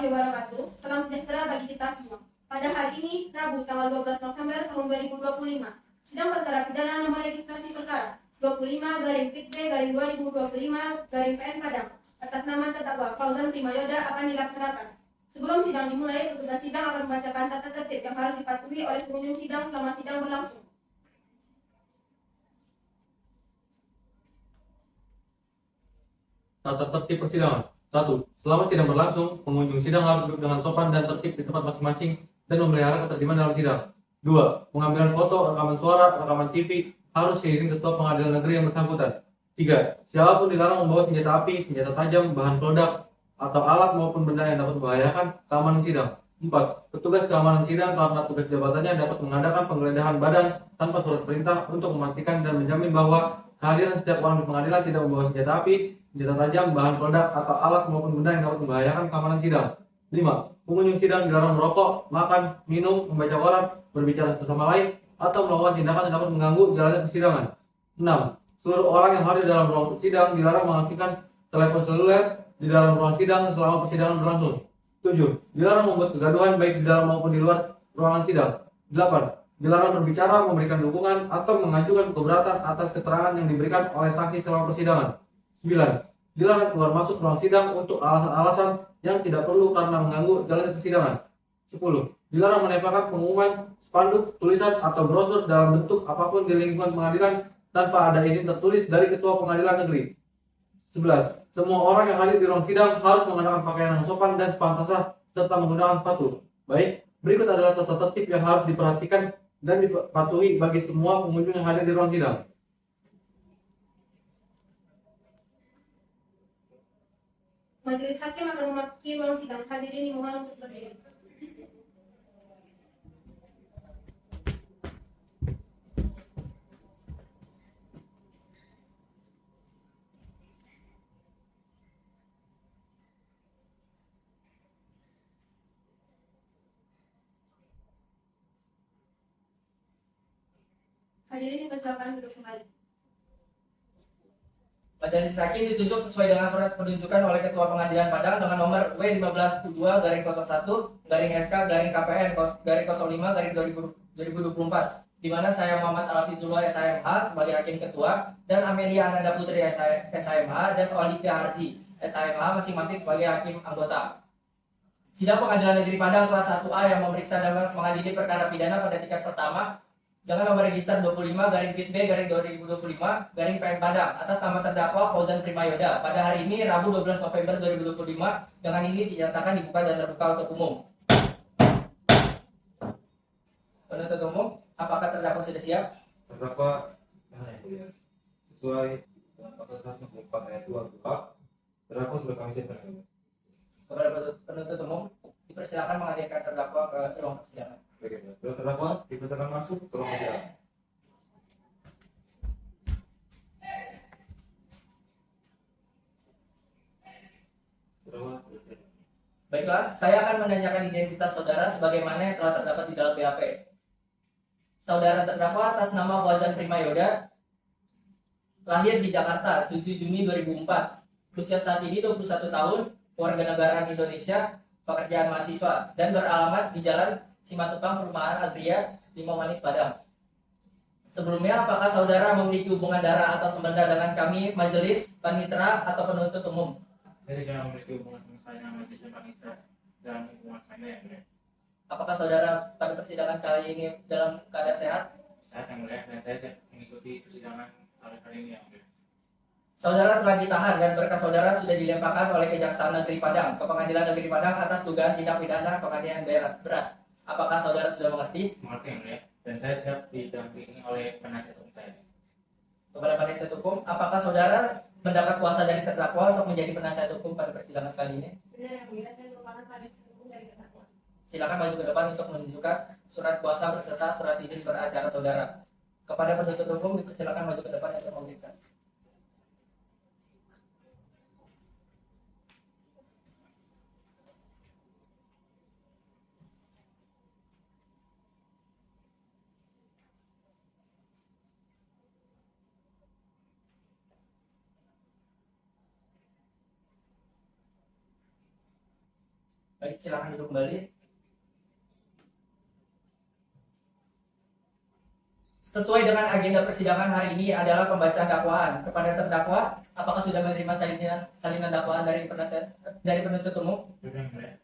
warahmatullahi wabarakatuh. Salam sejahtera bagi kita semua. Pada hari ini, Rabu, tanggal 12 November tahun 2025, sidang perkara pidana nomor registrasi perkara 25/PIT/2025/PN Padang atas nama terdakwa Fauzan Primayoda akan dilaksanakan. Sebelum sidang dimulai, petugas sidang akan membacakan tata tertib yang harus dipatuhi oleh pengunjung sidang selama sidang berlangsung. Tata tertib persidangan. 1. Selama sidang berlangsung, pengunjung sidang harus duduk dengan sopan dan tertib di tempat masing-masing dan memelihara ketertiban dalam sidang. 2. Pengambilan foto, rekaman suara, rekaman TV harus seizin ketua pengadilan negeri yang bersangkutan. 3. Siapapun dilarang membawa senjata api, senjata tajam, bahan peledak, atau alat maupun benda yang dapat membahayakan keamanan sidang. 4. Petugas keamanan sidang karena tugas jabatannya dapat mengadakan penggeledahan badan tanpa surat perintah untuk memastikan dan menjamin bahwa kehadiran setiap orang di pengadilan tidak membawa senjata api, senjata tajam, bahan peledak, atau alat maupun benda yang dapat membahayakan keamanan sidang. 5. Pengunjung sidang dilarang merokok, makan, minum, membaca koran, berbicara satu sama lain, atau melakukan tindakan yang dapat mengganggu jalannya persidangan. 6. Seluruh orang yang hadir dalam ruang sidang dilarang mengaktifkan telepon seluler di dalam ruang sidang selama persidangan berlangsung. 7. Dilarang membuat kegaduhan baik di dalam maupun di luar ruangan sidang. 8. Dilarang berbicara, memberikan dukungan, atau mengajukan keberatan atas keterangan yang diberikan oleh saksi selama persidangan. 9. Dilarang keluar masuk ruang sidang untuk alasan-alasan yang tidak perlu karena mengganggu jalannya persidangan. 10. Dilarang menempelkan pengumuman, spanduk, tulisan, atau brosur dalam bentuk apapun di lingkungan pengadilan tanpa ada izin tertulis dari ketua pengadilan negeri. 11. Semua orang yang hadir di ruang sidang harus mengenakan pakaian yang sopan dan sepantasnya serta menggunakan sepatu. Baik, berikut adalah tata tertib yang harus diperhatikan dan dipatuhi bagi semua pengunjung yang hadir di ruang sidang. Majelis hakim akan memasuki ruang sidang. Hadirin dimohon untuk berdiri. Hadirin dipersilakan duduk kembali. Majelis Hakim ditunjuk sesuai dengan surat penunjukan oleh Ketua Pengadilan Padang dengan nomor W15-2/01-KRIN-SK-KPN-05-2024, di mana saya Muhammad Al-Hafizullah SHMH sebagai Hakim Ketua dan Amelia Ananda Putri SHMH dan Olivia Harzi SHMH masing-masing sebagai Hakim Anggota. Sidang Pengadilan Negeri Padang kelas 1A yang memeriksa dan mengadili perkara pidana pada tingkat pertama dengan nomor register 25/PIT/2025/PN Padang atas nama terdakwa Fauzan Primayoda pada hari ini Rabu 12 November 2025 dengan ini dinyatakan dibuka dan terbuka untuk umum. Penuntut umum, apakah terdakwa sudah siap? Terdakwa sesuai pasal 164 ayat 2 terdakwa sudah kami siapkan. Kepada penuntut umum, dipersilakan menghadirkan terdakwa ke ruang persidangan. Terdakwa dipersilakan masuk ke ruang persidangan. Baiklah, saya akan menanyakan identitas saudara sebagaimana yang telah terdapat di dalam BAP. Saudara terdakwa atas nama Fauzan Primayoda lahir di Jakarta 7 Juni 2004. Usia saat ini 21 tahun, warganegaraan Indonesia, pekerjaan mahasiswa, dan beralamat di Jalan Simatupang, Perumahan Agria, Limau Manis, Padang. Sebelumnya, apakah saudara memiliki hubungan darah atau sembenda dengan kami, majelis, panitera, atau penuntut umum? Saya tidak memiliki hubungan sama sekali dengan majelis panitera dan hubungan saya yang mulia. Apakah saudara pada persidangan kali ini dalam keadaan sehat? Saya yang mulia dan saya siap mengikuti persidangan kali ini yang mulia. Saudara telah ditahan dan berkas saudara sudah dilemparkan oleh Kejaksaan Negeri Padang ke Pengadilan Negeri Padang atas dugaan tindak pidana penganiayaan berat. Apakah saudara sudah mengerti? Mengerti yang mulia, dan saya siap didampingi oleh penasihat hukum saya. Kepada penasihat hukum, apakah saudara mendapat kuasa dari terdakwa untuk menjadi penasihat hukum pada persidangan kali ini? Benar yang mulia, saya merupakan penasihat hukum dari terdakwa. Silakan maju ke depan untuk menunjukkan surat kuasa beserta surat izin beracara saudara. Kepada penuntut umum, dipersilakan maju ke depan untuk memeriksa. Baik, silakan duduk kembali. Sesuai dengan agenda persidangan hari ini adalah pembacaan dakwaan kepada terdakwa. Apakah sudah menerima salinan dakwaan dari penuntut umum? Sudah mulai.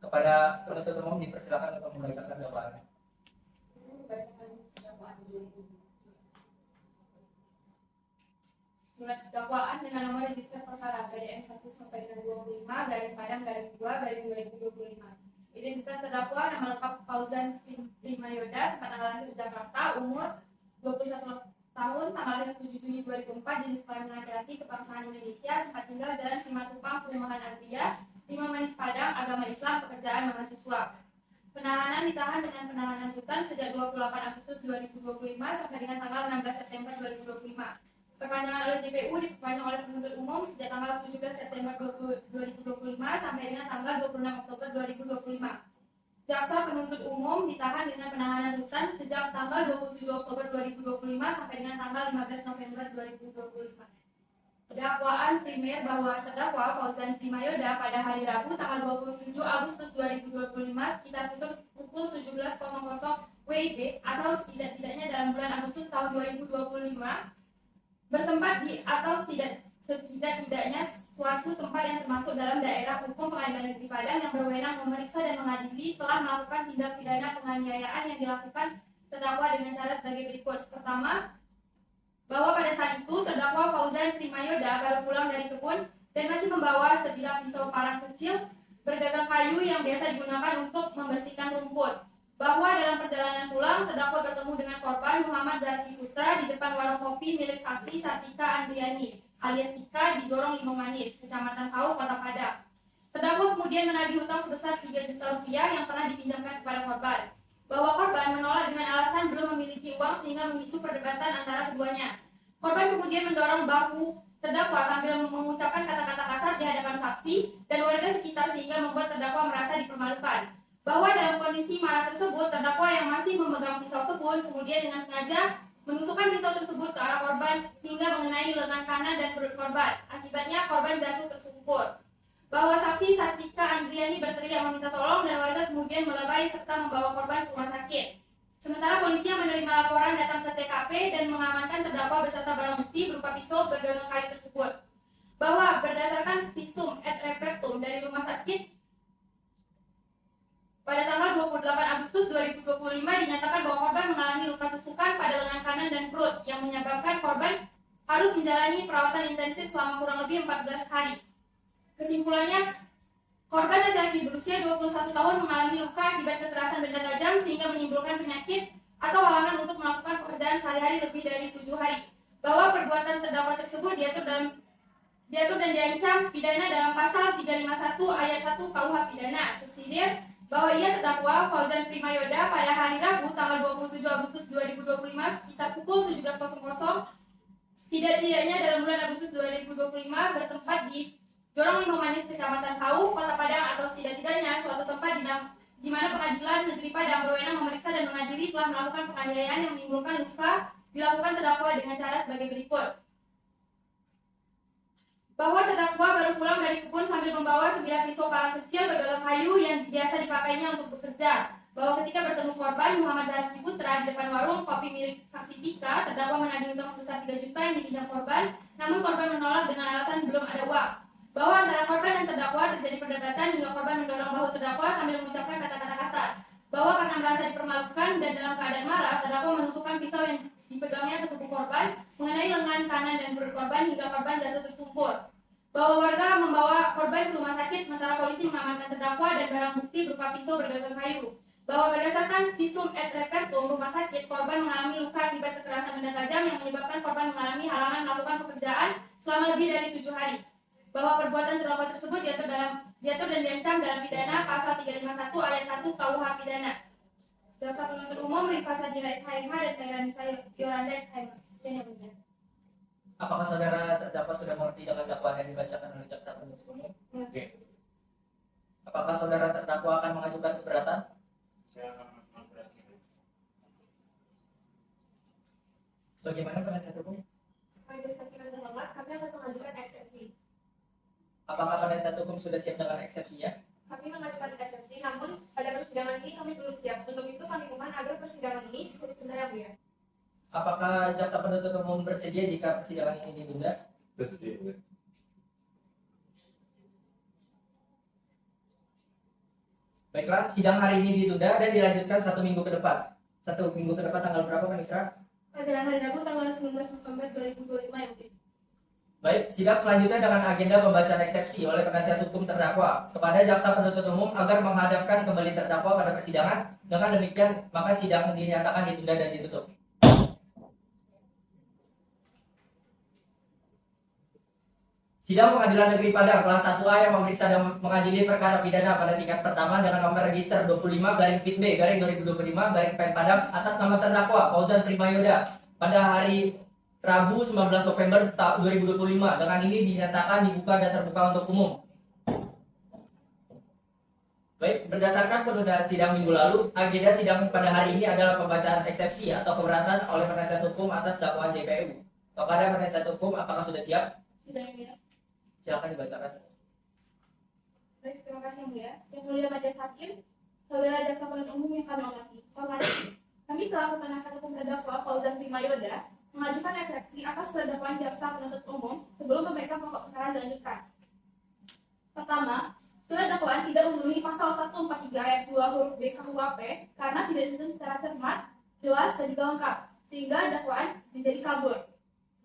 Kepada penuntut umum dipersilakan untuk membacakan dakwaan. Surat dakwaan dengan nomor register perkara BDM 1 sampai dengan 25 garing Padang garing 2 garing 2025. Identitas terdakwa nama lengkap Fauzan Primayoda, tempat tanggal lahir Jakarta, umur 21 tahun, tanggal lahir 7 Juni 2004, jenis kelamin laki-laki, kebangsaan Indonesia, tempat tinggal Jalan Simatupang, Perumahan Agria, 5 Manis Padang, agama Islam, pekerjaan mahasiswa. Penahanan ditahan dengan penahanan rutan sejak 28 Agustus 2025 sampai dengan tanggal 16 September 2025. Perpanjangan oleh JPU diperpanjang oleh penuntut umum sejak tanggal 17 September 2025 sampai dengan tanggal 26 Oktober 2025. Jaksa penuntut umum ditahan dengan penahanan rutan sejak tanggal 27 Oktober 2025 sampai dengan tanggal 15 November 2025. Dakwaan primer bahwa terdakwa Fauzan Primayoda pada hari Rabu tanggal 27 Agustus 2025 sekitar pukul 17.00 WIB atau setidak-tidaknya dalam bulan Agustus tahun 2025 bertempat di atau setidak-tidaknya suatu tempat yang termasuk dalam daerah hukum Pengadilan Negeri Padang yang berwenang memeriksa dan mengadili telah melakukan tindak pidana penganiayaan yang dilakukan terdakwa dengan cara sebagai berikut. Pertama, bahwa pada saat itu terdakwa Fauzan Primayoda baru pulang dari kebun dan masih membawa sebilah pisau parang kecil bergagang kayu yang biasa digunakan untuk membersihkan rumput. Bahwa dalam perjalanan pulang, terdakwa bertemu dengan korban Muhammad Zarki Putra di depan warung kopi milik saksi Sartika Andriani alias Tika di Gorong Limau Manis, Kecamatan Kau, Kota Padang. Terdakwa kemudian menagih hutang sebesar 3 juta rupiah yang pernah dipinjamkan kepada korban. Bahwa korban menolak dengan alasan belum memiliki uang sehingga memicu perdebatan antara keduanya. Korban kemudian mendorong bahu terdakwa sambil mengucapkan kata-kata kasar di hadapan saksi dan warga sekitar sehingga membuat terdakwa merasa dipermalukan. Bahwa dalam kondisi marah tersebut, terdakwa yang masih memegang pisau kebun kemudian dengan sengaja menusukkan pisau tersebut ke arah korban hingga mengenai lengan kanan dan perut korban. Akibatnya korban jatuh tersungkur. Bahwa saksi Sartika Andriani berteriak meminta tolong dan warga kemudian melerai serta membawa korban ke rumah sakit. Sementara polisi yang menerima laporan datang ke TKP dan mengamankan terdakwa beserta barang bukti berupa pisau bergagang kayu tersebut. Bahwa berdasarkan visum et repertum dari rumah sakit pada tanggal 28 Agustus 2025 dinyatakan bahwa korban mengalami luka tusukan pada lengan kanan dan perut yang menyebabkan korban harus menjalani perawatan intensif selama kurang lebih 14 hari. Kesimpulannya, korban laki-laki berusia 21 tahun mengalami luka akibat kekerasan benda tajam sehingga menimbulkan penyakit atau halangan untuk melakukan pekerjaan sehari-hari lebih dari 7 hari. Bahwa perbuatan terdakwa tersebut diatur dan diancam pidana dalam pasal 351 ayat 1 KUH pidana subsidiar bahwa ia terdakwa Fauzan Primayoda pada hari Rabu tanggal 27 Agustus 2025 sekitar pukul 17.00 setidak-tidaknya dalam bulan Agustus 2025 bertempat di Gorong Limau Manis, Kecamatan Kau, Kota Padang atau setidak-tidaknya suatu tempat di mana Pengadilan Negeri Padang berwenang memeriksa dan mengadili telah melakukan penganiayaan yang menimbulkan luka dilakukan terdakwa dengan cara sebagai berikut. Bahwa terdakwa baru pulang dari kebun sambil membawa sebilah pisau parang kecil bergagang kayu yang biasa dipakainya untuk bekerja. Bahwa ketika bertemu korban Muhammad Zarki Putra di depan warung kopi milik saksi Tika, terdakwa menagih hutang sebesar 3 juta yang dipinjam korban, namun korban menolak dengan alasan belum ada uang. Bahwa antara korban dan terdakwa terjadi perdebatan hingga korban mendorong bahu terdakwa sambil mengucapkan kata-kata kasar. Bahwa karena merasa dipermalukan dan dalam keadaan marah, terdakwa menusukkan pisau yang dipegangnya ke tubuh korban, mengenai lengan kanan dan perut korban hingga korban jatuh tersungkur. Bahwa warga membawa korban ke rumah sakit sementara polisi mengamankan terdakwa dan barang bukti berupa pisau bergagang kayu. Bahwa berdasarkan visum et repertum rumah sakit, korban mengalami luka akibat kekerasan benda tajam yang menyebabkan korban mengalami halangan melakukan pekerjaan selama lebih dari 7 hari. Bahwa perbuatan terdakwa tersebut diatur dan diancam dalam pidana pasal 351 ayat 1 KUH pidana. Jaksa penuntut umum Rifa Sadira SHMH dan Kairanisa Yolanda SHMH. Sekian yang mulia. Apakah saudara terdakwa sudah mengerti dengan dakwaan yang dibacakan oleh jaksa penuntut umum? Oke. Apakah saudara terdakwa akan mengajukan keberatan? Saya akan melakukan berarti. Bagaimana penasihat hukum? Pada saat terhormat, kami akan mengajukan eksepsi. Apakah penasihat hukum sudah siap dengan eksepsinya? Kami mengajukan kebingungan agar persidangan ini bisa ditunda ya Bu ya. Apakah jaksa penuntut umum bersedia jika persidangan ini ditunda? Bersedia. Baiklah, sidang hari ini ditunda dan dilanjutkan 1 minggu ke depan. 1 minggu ke depan tanggal berapa, Panitra? Pada hari Rabu tanggal 19 November 2025 ya Bu. Baik, sidang selanjutnya dengan agenda pembacaan eksepsi oleh penasihat hukum terdakwa kepada jaksa penuntut umum agar menghadapkan kembali terdakwa pada persidangan. Dengan demikian, maka sidang dinyatakan ditunda dan ditutup. Sidang Pengadilan Negeri Padang kelas 1A yang memeriksa dan mengadili perkara pidana pada tingkat pertama dengan nomor register 25/PIT-B/2025/PN Padang atas nama terdakwa Fauzan Primayoda pada hari Rabu 19 November 2025. Dengan ini dinyatakan dibuka dan terbuka untuk umum. Baik, berdasarkan penundaan sidang minggu lalu, agenda sidang pada hari ini adalah pembacaan eksepsi atau keberatan oleh penasihat hukum atas dakwaan JPU. Kepada penasihat hukum, apakah sudah siap? Sudah ya. Silakan dibacakan. Baik, terima kasih yang mulia. Yang mulia Majelis Hakim, saudara jaksa penuntut umum yang kami hormati. Kami selaku penasihat hukum terdakwa Fauzan Primayoda mengajukan eksepsi atas surat dakwaan jaksa penuntut umum sebelum pemeriksaan pokok perkara dilanjutkan. Pertama, surat dakwaan tidak memenuhi pasal 143 ayat 2 huruf B KUHP karena tidak disusun secara cermat, jelas dan juga lengkap, sehingga dakwaan menjadi kabur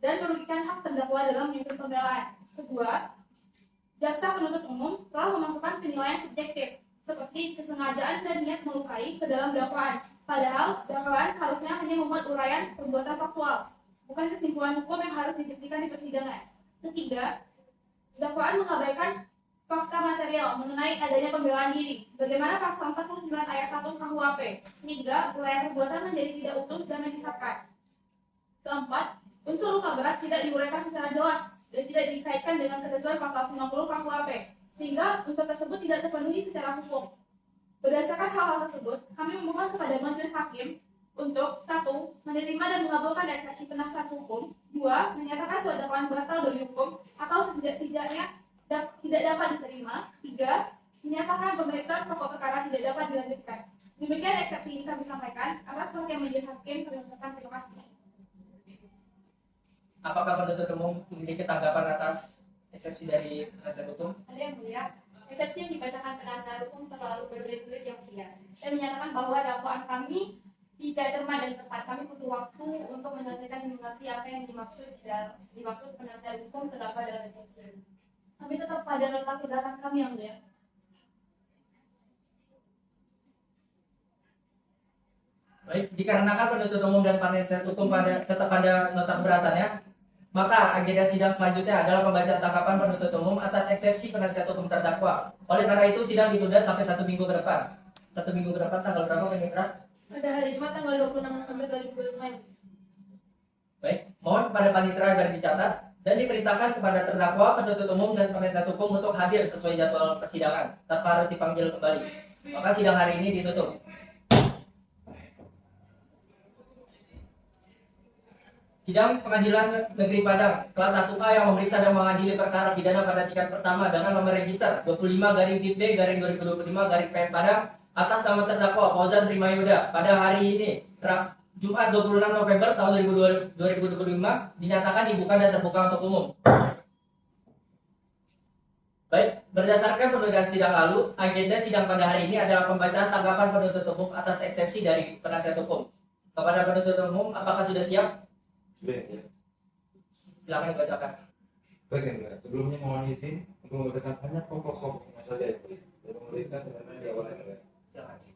dan merugikan hak terdakwa dalam menyusun pembelaan. Kedua, jaksa penuntut umum telah memasukkan penilaian subjektif seperti kesengajaan dan niat melukai ke dalam dakwaan. Padahal dakwaan seharusnya hanya memuat uraian perbuatan faktual, bukan kesimpulan hukum yang harus dibuktikan di persidangan. Ketiga, dakwaan mengabaikan fakta material mengenai adanya pembelaan diri, sebagaimana pasal 49 ayat 1 KUHP, sehingga uraian perbuatan menjadi tidak utuh dan menyesatkan. Keempat, unsur luka berat tidak diuraikan secara jelas dan tidak dikaitkan dengan ketentuan pasal 90 KUHP, sehingga unsur tersebut tidak terpenuhi secara hukum. Berdasarkan hal-hal tersebut, kami memohon kepada Majelis Hakim untuk 1. Menerima dan mengabulkan eksepsi penasihat hukum. 2. Menyatakan surat dakwaan batal demi hukum atau setidak-tidaknya tidak dapat diterima. 3. Menyatakan pemeriksaan pokok perkara tidak dapat dilanjutkan. Demikian eksepsi ini kami sampaikan. Atas perhatian Majelis Hakim, kami ucapkan terima kasih. Apakah penuntut umum memiliki tanggapan atas eksepsi dari penasihat hukum? Ada yang mulia, eksepsi yang dibacakan penasihat hukum terlalu berbelit-belit yang mulia dan menyatakan bahwa dakwaan kami tidak cermat dan tepat. Kami butuh waktu untuk menyelesaikan dan mengerti apa yang dimaksud penasihat hukum terdakwa dalam eksepsi. Kami tetap pada nota keberatan kami yang mulia. Baik, dikarenakan penuntut umum dan penasihat hukum tetap pada nota keberatannya, maka agenda sidang selanjutnya adalah pembacaan tanggapan penuntut umum atas eksepsi penasihat hukum terdakwa. Oleh karena itu, sidang ditunda sampai 1 minggu ke depan. 1 minggu ke depan tanggal berapa, Panitra? Pada hari Jumat tanggal 26 November 2025. Baik, mohon kepada Panitra agar dicatat dan diperintahkan kepada terdakwa, penuntut umum, dan penasihat hukum untuk hadir sesuai jadwal persidangan tanpa harus dipanggil kembali. Maka sidang hari ini ditutup. Sidang Pengadilan Negeri Padang kelas 1A yang memeriksa dan mengadili perkara pidana pada tingkat pertama dengan nomor register 25/PIT-B/2025/PN Padang atas nama terdakwa Fauzan Primayoda pada hari ini Jumat 26 November tahun 2025 dinyatakan dibuka dan terbuka untuk umum. Baik, berdasarkan penundaan sidang lalu, agenda sidang pada hari ini adalah pembacaan tanggapan penuntut umum atas eksepsi dari penasihat hukum. Kepada penuntut umum, apakah sudah siap? Baik, Silakan dibacakan. ya. Sebelumnya mohon izin untuk membacakan hanya pokok-pokoknya saja ya. Dan memberikan sebenarnya di awal ya. Silakan.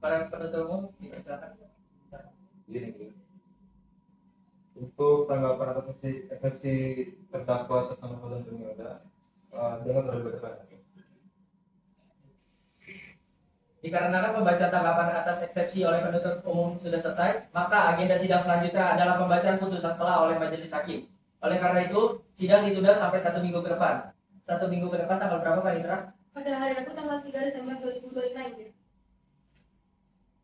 Para penuntut umum, silakan. Gini. Untuk tanggapan atas eksepsi terdakwa atas nama Fauzan Primayoda, dengan terlibat. Dikarenakan pembacaan tanggapan atas eksepsi oleh penuntut umum sudah selesai, maka agenda sidang selanjutnya adalah pembacaan putusan sela oleh majelis hakim. Oleh karena itu, sidang ditunda sampai 1 minggu ke depan. 1 minggu ke depan tanggal berapa, Pak Indra? Pada hari Rabu tanggal 3 Desember 2025 ini.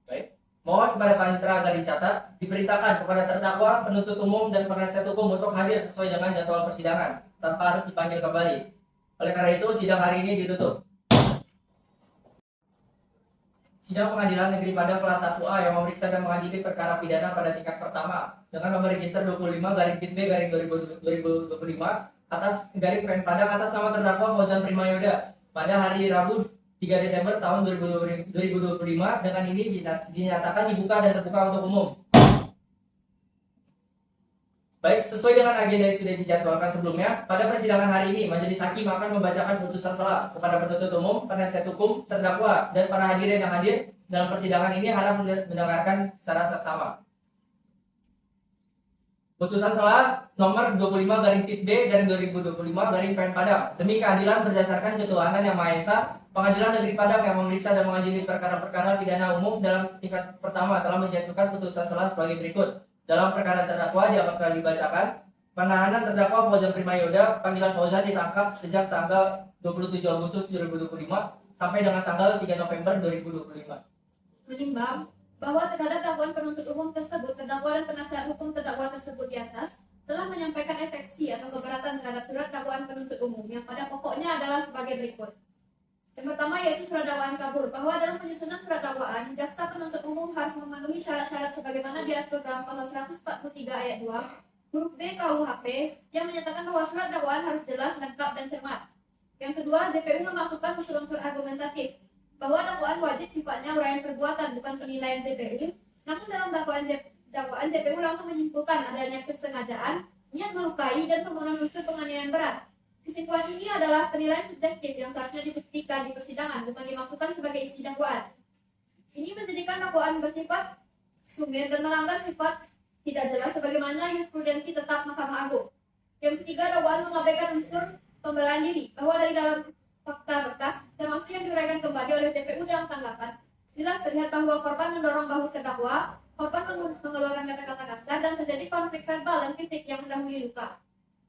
Baik. Mohon kepada Panitera agar dicatat, diperintahkan kepada terdakwa, penuntut umum, dan penasihat hukum untuk hadir sesuai dengan jadwal persidangan, tanpa harus dipanggil kembali. Oleh karena itu, sidang hari ini ditutup. Sidang Pengadilan Negeri Padang kelas 1A yang memeriksa dan mengadili perkara pidana pada tingkat pertama dengan nomor register 25/B/2025 atas garing PN Padang atas nama terdakwa Fauzan Primayoda pada hari Rabu 3 Desember tahun 2025 dengan ini dinyatakan dibuka dan terbuka untuk umum. Baik, sesuai dengan agenda yang sudah dijadwalkan sebelumnya, pada persidangan hari ini, majelis hakim akan membacakan putusan sela kepada penuntut umum, penasihat hukum, terdakwa, dan para hadirin yang hadir dalam persidangan ini harap mendengarkan secara seksama. Putusan sela nomor 25/B/2025 Padang demi keadilan berdasarkan ketuhanan yang Maha Esa, Pengadilan Negeri Padang yang memeriksa dan mengadili perkara-perkara pidana umum dalam tingkat pertama telah menjatuhkan putusan sela sebagai berikut. Dalam perkara terdakwa dianggap dibacakan, penahanan terdakwa Fauzan Primayoda, panggilan Fauzan ditangkap sejak tanggal 27 Agustus 2025 sampai dengan tanggal 3 November 2025. Menimbang bahwa terhadap dakwaan penuntut umum tersebut, terdakwa dan penasihat hukum terdakwa tersebut di atas telah menyampaikan eksepsi atau keberatan terhadap surat dakwaan penuntut umum yang pada pokoknya adalah sebagai berikut. Yang pertama yaitu surat dakwaan kabur, bahwa dalam penyusunan surat dakwaan, jaksa penuntut umum harus memenuhi syarat-syarat sebagaimana diatur dalam pasal 143 ayat 2 huruf B KUHP yang menyatakan bahwa surat dakwaan harus jelas, lengkap, dan cermat. Yang kedua, JPU memasukkan unsur-unsur argumentatif, bahwa dakwaan wajib sifatnya uraian perbuatan bukan penilaian JPU. Namun dalam dakwaan JPU langsung menyimpulkan adanya kesengajaan, niat melukai, dan pemenuhan unsur penganiayaan berat. Kesimpulan ini adalah penilaian subjektif yang seharusnya dibuktikan di persidangan, bukan dimasukkan sebagai isi dakwaan. Ini menjadikan dakwaan bersifat sumir dan melanggar sifat tidak jelas sebagaimana jurisprudensi tetap Mahkamah Agung. Yang ketiga, dakwaan mengabaikan unsur pembelaan diri, bahwa dari dalam fakta berkas, termasuk yang diuraikan kembali oleh JPU dalam tanggapan, jelas terlihat bahwa korban mendorong bahu terdakwa, korban mengeluarkan kata-kata kasar, dan terjadi konflik verbal dan fisik yang mendahului luka.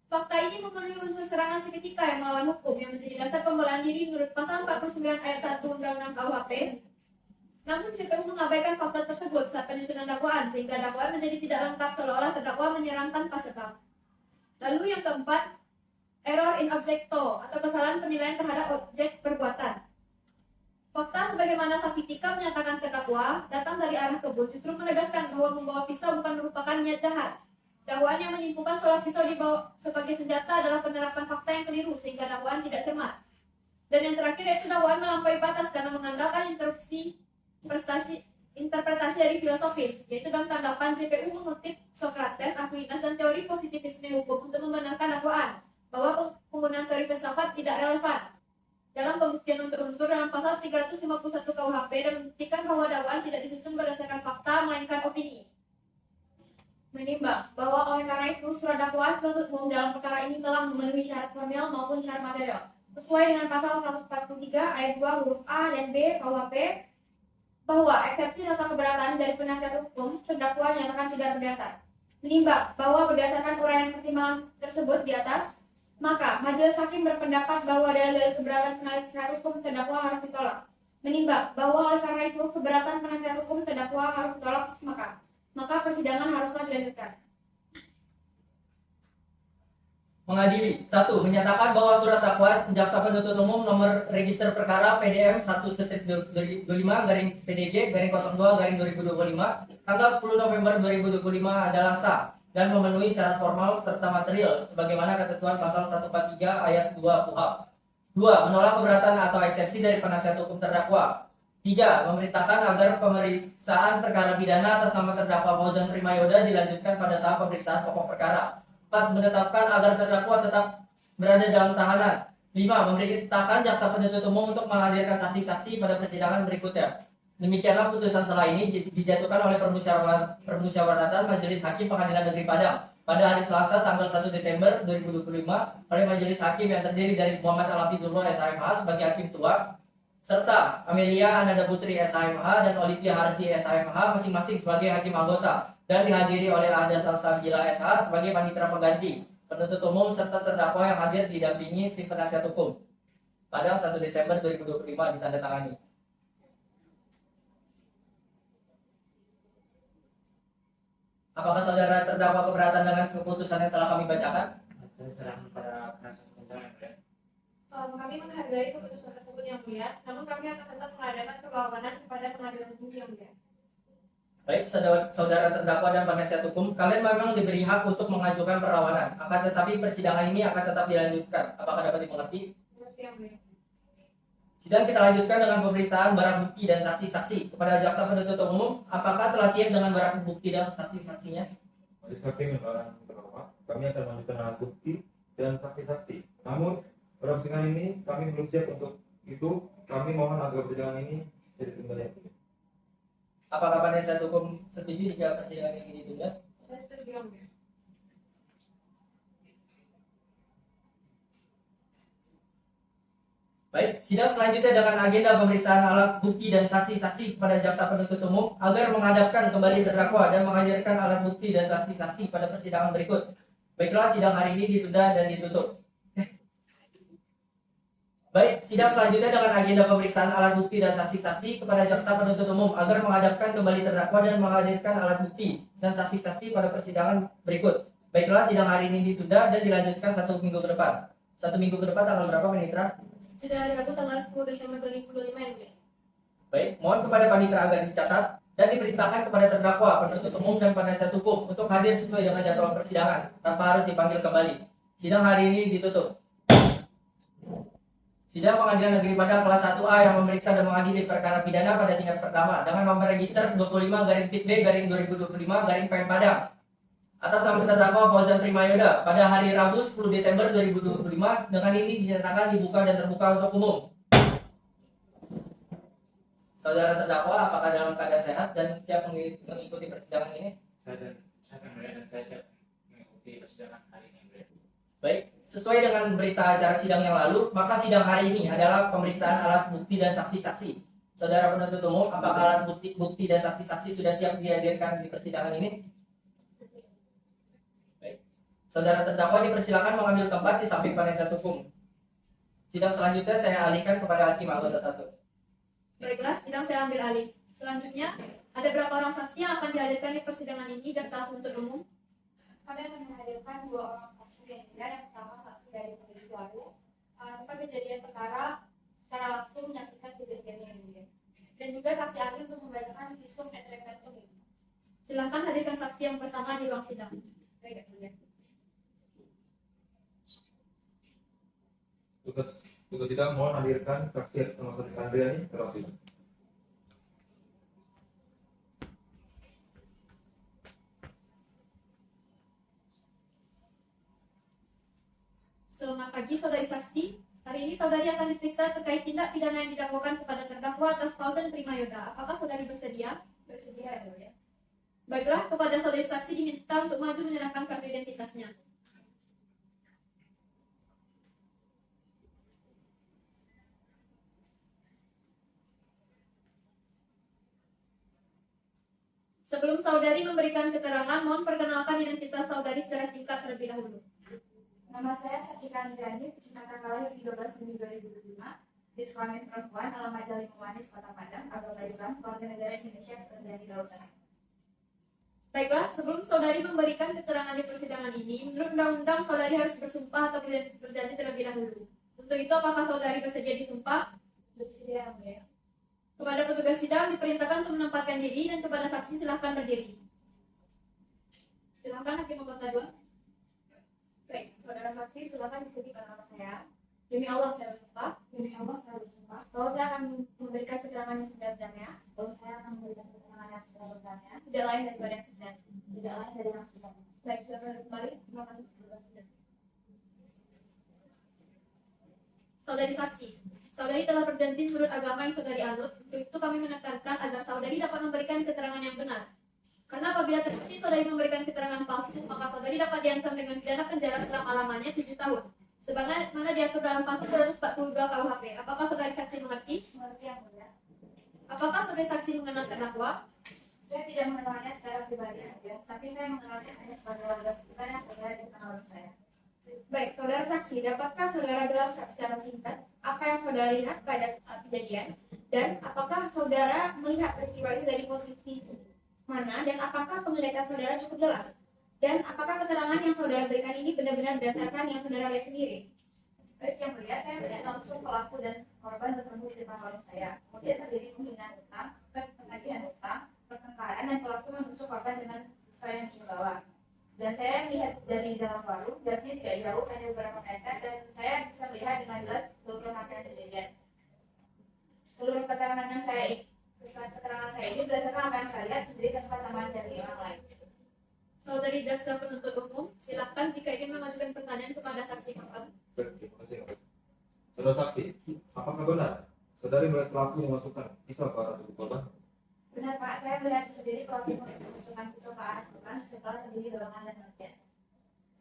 Fakta ini memenuhi unsur serangan seketika yang melawan hukum yang menjadi dasar pembelaan diri menurut pasal 49 ayat 1 Undang-Undang KUHP. Namun JPU mengabaikan fakta tersebut saat penyusunan dakwaan sehingga dakwaan menjadi tidak lengkap seolah-olah terdakwa menyerang tanpa sebab. Lalu yang keempat, error in objecto atau kesalahan penilaian terhadap objek perbuatan. Fakta sebagaimana saksi Tika menyatakan terdakwa datang dari arah kebun justru menegaskan bahwa membawa pisau bukan merupakan niat jahat. Dakwaan yang menyimpulkan seolah pisau dibawa sebagai senjata adalah penerapan fakta yang keliru sehingga dakwaan tidak cermat. Dan yang terakhir yaitu dakwaan melampaui batas karena mengandalkan interpretasi dari filosofis, yaitu dalam tanggapan JPU mengutip Socrates, Aquinas, dan teori positivisme hukum untuk membenarkan dakwaan bahwa penggunaan teori filsafat tidak relevan dalam pembuktian unsur-unsur dalam pasal 351 KUHP dan membuktikan bahwa dakwaan tidak disusun berdasarkan fakta melainkan opini. Menimbang bahwa oleh karena itu surat dakwaan penuntut umum dalam perkara ini telah memenuhi syarat formil maupun syarat material sesuai dengan pasal 143 ayat 2 huruf A dan B KUHP bahwa eksepsi nota keberatan dari penasihat hukum terdakwa dinyatakan tidak berdasar. Menimbang bahwa berdasarkan uraian pertimbangan tersebut di atas, maka majelis hakim berpendapat bahwa dalil-dalil keberatan penasihat hukum terdakwa harus ditolak. Menimbang bahwa oleh karena itu keberatan penasihat hukum terdakwa harus ditolak, maka persidangan haruslah dilanjutkan. Mengadili 1. Menyatakan bahwa surat dakwaan jaksa penuntut umum nomor register perkara PDM 1/25/PDG/02/2025 tanggal 10 November 2025 adalah sah dan memenuhi syarat formal serta material sebagaimana ketentuan pasal 143 ayat 2 KUHP. 2. Menolak keberatan atau eksepsi dari penasihat hukum terdakwa. 3. Memerintahkan agar pemeriksaan perkara pidana atas nama terdakwa Fauzan Primayoda dilanjutkan pada tahap pemeriksaan pokok perkara. 4. Menetapkan agar terdakwa tetap berada dalam tahanan. 5. Memerintahkan jaksa penuntut umum untuk menghadirkan saksi-saksi pada persidangan berikutnya. Demikianlah putusan sela ini dijatuhkan oleh permusyawaratan Majelis Hakim Pengadilan Negeri Padang pada hari Selasa tanggal 1 Desember 2025 oleh Majelis Hakim yang terdiri dari Muhammad Al-Hafizullah SHMH sebagai hakim tua, serta Amelia Ananda Putri SHMH dan Olivia Harzi SHMH masing-masing sebagai hakim anggota dan dihadiri oleh Ahda Salsabila SH sebagai panitera pengganti penuntut umum serta terdakwa yang hadir didampingi tim penasihat hukum. Pada 1 Desember 2025 ditandatangani. Apakah saudara terdakwa keberatan dengan keputusan yang telah kami bacakan? Saya serahkan pada penasihat hukum saya, yang mulia. Kami menghargai keputusan tersebut yang mulia, namun kami akan tetap mengadakan perlawanan kepada pengadilan tinggi yang mulia. Baik, saudara terdakwa dan penasihat hukum, kalian memang diberi hak untuk mengajukan perlawanan. Akan tetapi persidangan ini akan tetap dilanjutkan. Apakah dapat dimengerti? Mengerti yang mulia. Sidang kita lanjutkan dengan pemeriksaan barang bukti dan saksi-saksi kepada jaksa penuntut umum. Apakah telah siap dengan barang bukti dan saksi-saksinya? Majelis Hakim yang barang terdakwa, kami akan melanjutkan alat bukti dan saksi-saksi. Namun pada persidangan ini kami belum siap untuk itu. Kami mohon agar persidangan ini bisa ditunda. Apakah penasihat hukum setuju jika persidangan ini ditunda? Saya setuju yang mulia. Baik, sidang selanjutnya dengan agenda pemeriksaan alat bukti dan saksi-saksi kepada jaksa penuntut umum agar menghadapkan kembali terdakwa dan menghadirkan alat bukti dan saksi-saksi pada persidangan berikut. Baiklah, sidang hari ini ditunda dan ditutup. Baik, sidang selanjutnya dengan agenda pemeriksaan alat bukti dan saksi-saksi kepada jaksa penuntut umum agar menghadapkan kembali terdakwa dan menghadirkan alat bukti dan saksi-saksi pada persidangan berikut. Baiklah, sidang hari ini ditunda dan dilanjutkan 1 minggu ke depan. 1 minggu ke depan tanggal berapa, Panitra? Sudah hari Rabu tanggal 10 Desember 2025 yang mulia. Baik, mohon kepada panitera agar dicatat dan diperintahkan kepada terdakwa, penuntut umum dan penasihat hukum untuk hadir sesuai dengan jadwal persidangan tanpa harus dipanggil kembali. Sidang hari ini ditutup. Sidang Pengadilan Negeri Padang kelas 1A yang memeriksa dan mengadili perkara pidana pada tingkat pertama dengan nomor register 25/PIT-B/2025/PM Padang atas nama terdakwa Fauzan Primayoda pada hari Rabu 10 Desember 2025 dengan ini dinyatakan dibuka dan terbuka untuk umum. Saudara terdakwa apakah dalam keadaan sehat dan siap mengikuti persidangan ini? Saya akan melihat dan saya siap mengikuti persidangan hari ini, yang mulia. Baik, sesuai dengan berita acara sidang yang lalu, maka sidang hari ini adalah pemeriksaan alat bukti dan saksi-saksi. Saudara penuntut umum, apakah alat bukti dan saksi-saksi sudah siap dihadirkan di persidangan ini? Baik. Saudara terdakwa dipersilakan mengambil tempat di samping penasihat hukum. Sidang selanjutnya saya alihkan kepada hakim anggota 1. Baiklah, sidang saya ambil alih. Selanjutnya, ada berapa orang saksi yang akan dihadirkan di persidangan ini jaksa penuntut umum? Kami akan menghadirkan 2 orang saksi yang mulia. Yang pertama saksi dari pemilik warung tempat kejadian perkara secara langsung menyaksikan kejadian yang mulia. Dan juga saksi ahli untuk membacakan visum et repertum ini. Silakan hadirkan saksi yang pertama di ruang sidang. Baik, yang mulia. Tugas sidang mohon hadirkan saksi atas nama Saudari Andriani ke ruang sidang. Selamat pagi, saudari saksi. Hari ini saudari akan diperiksa terkait tindak pidana yang didakwakan kepada terdakwa atas Fauzan Primayoda. Apakah saudari bersedia? Bersedia, ya mulia. Baiklah, kepada saudari saksi diminta untuk maju menyerahkan kartu identitasnya. Sebelum saudari memberikan keterangan, mohon perkenalkan identitas saudari secara singkat terlebih dahulu. Nama saya Sakina Andriani, tanggal lahir 13 Juni 2025, di Kelamin Perempuan, alamat Jalan Manis, Kota Padang, agama Islam, warga negara Indonesia, Andriani Lausan. Baiklah, sebelum saudari memberikan keterangan di persidangan ini, menurut undang-undang saudari harus bersumpah atau berjanji terlebih dahulu. Untuk itu, apakah saudari bersedia disumpah? Bersedia, ya. Kepada petugas sidang diperintahkan untuk menempatkan diri dan kepada saksi silahkan berdiri. Silahkan hakim anggota 2. Baik, saudara saksi, silakan ikuti kata saya. Demi Allah saya bersumpah. Demi Allah, saya bersumpah bahwa saya akan memberikan keterangan yang sebenarnya, bahwa saya akan memberikan keterangan yang sebenarnya, Tidak lain daripada yang sebenarnya. tidak lain dari yang sebenarnya. Baik, silakan kembali. Terima kasih petugas sidang. Saudari saksi, saudari telah berjanji menurut agama yang saudari anut. Untuk itu kami menekankan agar saudari dapat memberikan keterangan yang benar. Karena apabila terbukti saudari memberikan keterangan palsu, maka saudari dapat diancam dengan pidana penjara selama-lamanya 7 tahun. Sebagaimana diatur dalam pasal 242 KUHP. Apakah saudari saksi mengerti? Mengerti sebagai saksi mengenal terdakwa? Saya tidak mengenalnya secara pribadi aja, tapi saya mengenalnya hanya sebagai warga sekitar yang terlihat di depan warung saya. Baik, saudara saksi, dapatkah saudara jelaskan secara singkat apa yang saudara lihat pada saat kejadian dan apakah saudara melihat peristiwa itu dari posisi mana dan apakah penglihatan saudara cukup jelas? Dan apakah keterangan yang saudara berikan ini benar-benar berdasarkan yang saudara lihat sendiri? Baik, yang mulia, saya melihat langsung pelaku dan korban bertemu di depan warung saya. Kemudian terjadi penghinaan hutang, penagihan hutang, pertengkaran, dan pelaku menusuk korban dengan pisau yang dibawa. Dan saya melihat dari dalam warung, jaraknya tidak jauh, hanya beberapa meter, dan saya bisa melihat dengan jelas seluruh rangkaian kejadian. Seluruh keterangan saya ini berdasarkan apa yang saya lihat sendiri tanpa tambahan dari orang lain. Saudari jaksa penuntut umum, silakan jika ingin mengajukan pertanyaan kepada saksi korban. Terima kasih. Saudara saksi, apakah benar saudari melihat pelaku memasukkan pisau ke arah tubuh korban? Benar Pak, saya melihat sendiri pelaku memasukkan pisau ke arah korban setelah terjadi dorongan dan bagian.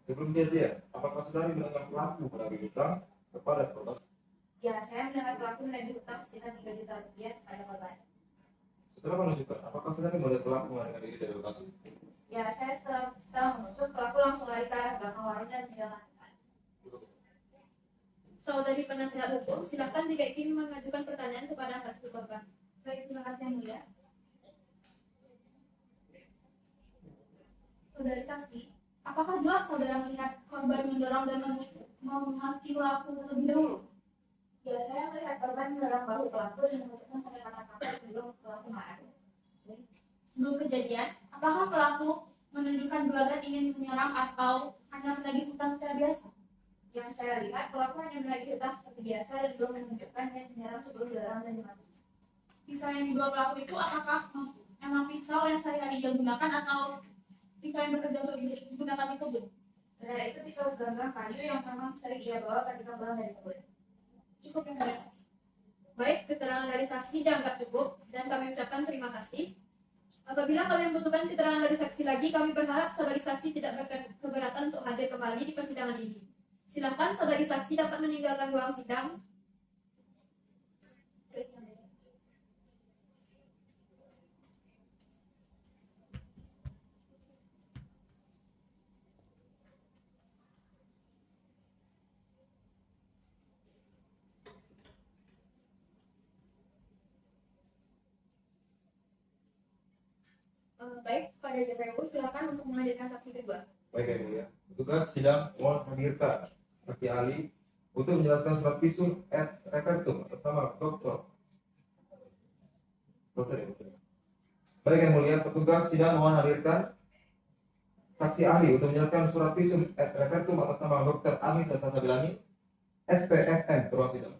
Sebelum kejadian, apakah saudari mendengar pelaku menagih hutang kepada korban? Ya, saya mendengar pelaku menagih hutang sekitar 3 juta rupiah pada korban. Setelah menunjukkan, apakah saudari melihat pelaku melarikan diri dari lokasi? Ya, saya setelah menusuk, pelaku langsung lari ke arah belakang warung dan meninggalkan. Saudari penasihat hukum, silakan jika ingin mengajukan pertanyaan kepada saksi korban. Baik, terima kasih yang mulia. Saudari saksi, apakah jelas saudara melihat korban mendorong dan menghakimi pelaku terlebih dahulu? Ya, saya melihat korban mendorong bahu pelaku dan mengucapkan kata-kata sebelum pelaku marah. Sebelum kejadian, apakah pelaku menunjukkan gelagat ingin menyerang atau hanya menagih hutang secara biasa? Yang saya lihat, pelaku hanya menagih hutang seperti biasa dan belum menunjukkan niat menyerang sebelum dilarang dan dimaki. Pisau yang dibawa pelaku itu apakah memang pisau yang sehari-hari dia gunakan atau pisau yang bekerja untuk digunakan di kebun? Benar, itu pisau genggam kayu yang memang sering ia bawa ketika pulang dari kebun. Cukup yang mulia. Baik, keterangan dari saksi dianggap cukup dan kami ucapkan terima kasih. Apabila kami membutuhkan keterangan dari saksi lagi, kami berharap saudari saksi tidak berkeberatan untuk hadir kembali di persidangan ini. Silakan saudari saksi dapat meninggalkan ruang sidang. Baik, pada JPU silakan untuk menghadirkan saksi kedua. Baik, yang mulia. Petugas sidang mohon hadirkan saksi ahli untuk menjelaskan surat visum et repertum atas nama dokter. Baik, yang mulia. Petugas sidang mohon hadirkan saksi ahli untuk menjelaskan surat visum et repertum atas nama dokter Anissa Salsabilani, SPFM, ke ruang sidang.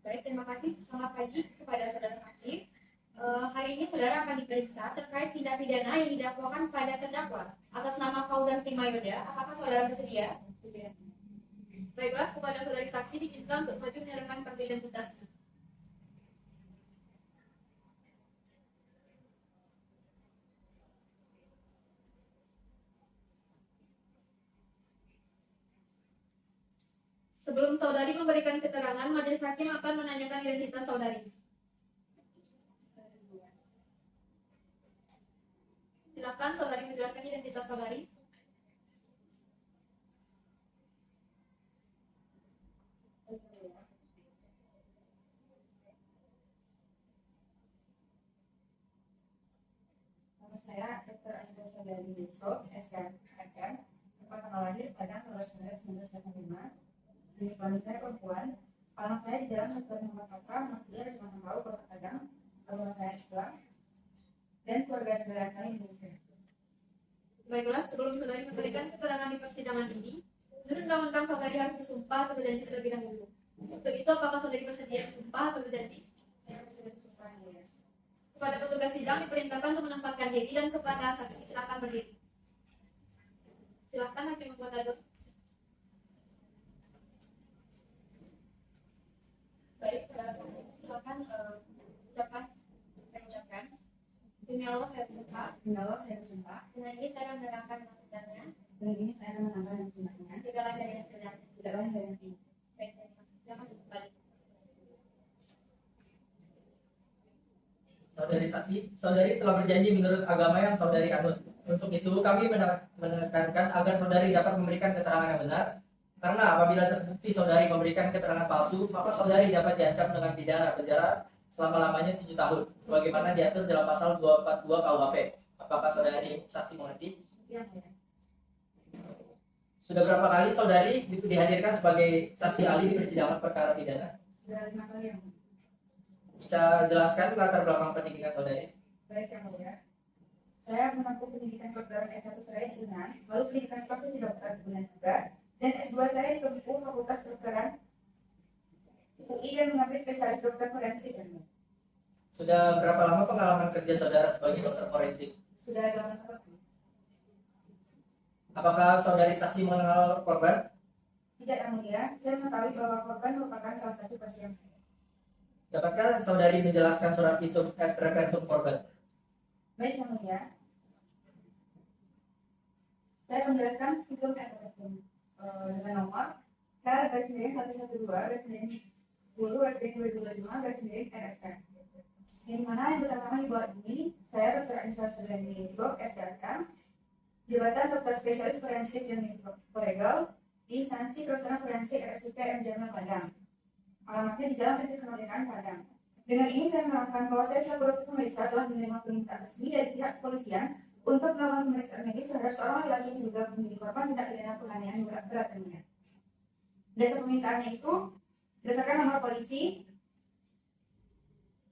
Baik, terima kasih. Selamat pagi kepada saudara saksi. Hari ini saudara akan diperiksa terkait tindak pidana yang didakwakan pada terdakwa atas nama Fauzan Primayoda. Apakah saudara bersedia? Bersedia. Baiklah, kepada saudari saksi diminta untuk maju menyerahkan kartu identitasnya. Sebelum saudari memberikan keterangan, majelis hakim akan menanyakan identitas saudari. Silakan saudari menjelaskan identitas saudari. Nama saya Dr. Anissa Salsabilani Yusuf, SKM, tempat tanggal lahir pada 1995. Jenis kelamin saya perempuan, anak saya di Jalan Dr. Muhammad Hatta, Masjid Risma Tahu, Kota Padang, agama saya Islam, dan keluarga saudara saya Indonesia. Baiklah, sebelum saudari memberikan keterangan di persidangan ini, menurut undang-undang saudari harus bersumpah atau berjanji terlebih dahulu. Untuk itu, apakah saudari bersedia bersumpah atau berjanji? Saya bersedia bersumpah, ya. Kepada petugas sidang diperintahkan untuk menempatkan diri dan kepada saksi silakan berdiri. Silakan hakim membuat aduk. Baik, silakan saya ucapkan. Demi Allah saya bersumpah. Demi Allah saya bersumpah. Dengan ini saya menerangkan maksudnya. Dengan ini saya menambahkan sumpahnya. Tidak lain dari yang sebenarnya. Tidak lain dari yang ini. Baik, terima kasih. Silakan kembali. Saudari saksi, saudari telah berjanji menurut agama yang saudari anut. Untuk itu kami menekankan agar saudari dapat memberikan keterangan yang benar. Karena apabila terbukti saudari memberikan keterangan palsu, maka saudari dapat diancam dengan pidana penjara selama-lamanya 7 tahun. Bagaimana diatur dalam pasal 242 KUHP. Apakah saudari saksi mengerti? Ya, ya. Sudah berapa kali saudari dihadirkan sebagai saksi ahli di persidangan perkara pidana? Sudah 5 kali yang mulia. Bisa jelaskan latar belakang pendidikan saudari? Baik yang mulia. Saya menempuh pendidikan kedokteran S1 saya di UNAN, lalu pendidikan profesi dokter di UNAN juga, dan S2 saya di Fakultas Kedokteran UI dan mengambil spesialis dokter forensik. Sudah berapa lama pengalaman kerja saudara sebagai dokter forensik? Sudah 8 tahun. Apakah saudari saksi mengenal korban? Tidak yang mulia, saya mengetahui bahwa korban merupakan salah satu pasien saya. Dapatkah saudari menjelaskan surat visum et repertum korban? Baik yang mulia. Saya menjelaskan visum et repertum dengan nomor K/10/20/10/2025/RSK. Yang mana yang pertama di bawah ini, saya Dr. Anissa Suliani Yusuf, SKK, jabatan dokter spesialis forensik dan legal di instansi kedokteran forensik RSUP M. Jamal Padang. Alamatnya di Jalan Kritis Kemerdekaan Padang. Dengan ini saya menerangkan bahwa saya selaku dokter pemeriksa telah menerima permintaan resmi dari pihak kepolisian untuk melakukan pemeriksaan medis terhadap seorang laki-laki yang juga menjadi korban tindak pidana penganiayaan berat dunia. Dasar permintaannya itu berdasarkan nomor polisi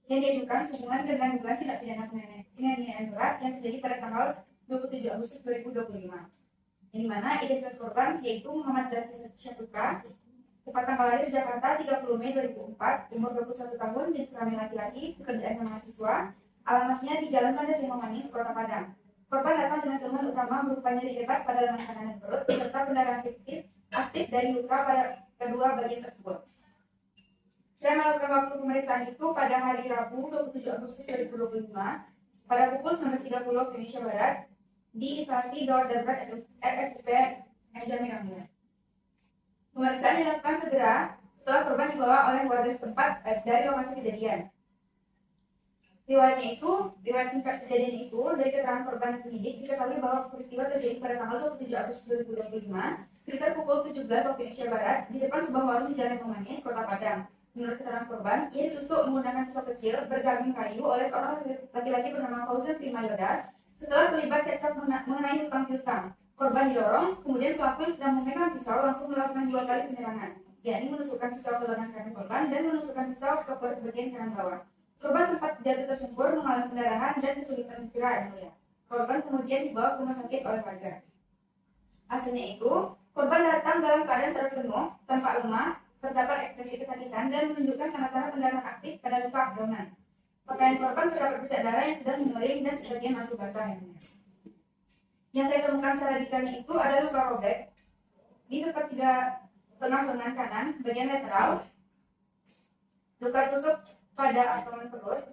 yang diajukan sehubungan dengan dugaan tindak pidana penganiayaan berat yang terjadi pada tanggal 27 Agustus 2025. Yang mana identitas korban yaitu Muhammad Zaki Syatuka, tempat tanggal lahir Jakarta 30 Mei 2004, umur 21 tahun, jenis kelamin laki-laki, pekerjaannya mahasiswa, alamatnya di Jalan Kandas Limau Manis, Kota Padang. Korban datang dengan keluhan utama berupa nyeri hebat pada lengan kanan dan perut, serta pendarahan aktif dari luka pada kedua bagian tersebut. Saya melakukan waktu pemeriksaan itu pada hari Rabu 27 Agustus 2025 pada pukul 19.30 waktu Indonesia Barat di instansi Gawat Darurat RSUP M. Jamil. Pemeriksaan dilakukan segera setelah korban dibawa oleh warga setempat dari lokasi kejadian. Riwayat singkat kejadian itu dari keterangan korban dan penyidik diketahui bahwa peristiwa terjadi pada tanggal 27 Agustus 2025 sekitar pukul 17 waktu Indonesia Barat di depan sebuah warung di Jalan Pemanis, Kota Padang. Menurut keterangan korban, ia ditusuk menggunakan pisau kecil bergagang kayu oleh seorang laki-laki bernama Fauzan Primayoda setelah terlibat cekcok mengenai hutang piutang. Korban didorong, kemudian pelaku yang sedang memegang pisau langsung melakukan 2 kali penyerangan, yakni menusukkan pisau ke lengan kanan korban dan menusukkan pisau ke perut bagian kanan bawah. Korban sempat jatuh tersungkur, mengalami pendarahan dan kesulitan bergerak yang mulia. Korban kemudian dibawa ke rumah sakit oleh warga. Hasilnya itu, korban datang dalam keadaan sadar penuh, tanpa lemah, terdapat ekspresi kesakitan dan menunjukkan tanda-tanda pendarahan aktif pada luka abdomen. Pakaian korban terdapat bercak darah yang sudah mengering dan sebagian masih basah yang mulia. Yang saya temukan secara detailnya itu ada luka robek di sepertiga tengah lengan kanan, bagian lateral, luka tusuk pada abdomen perut,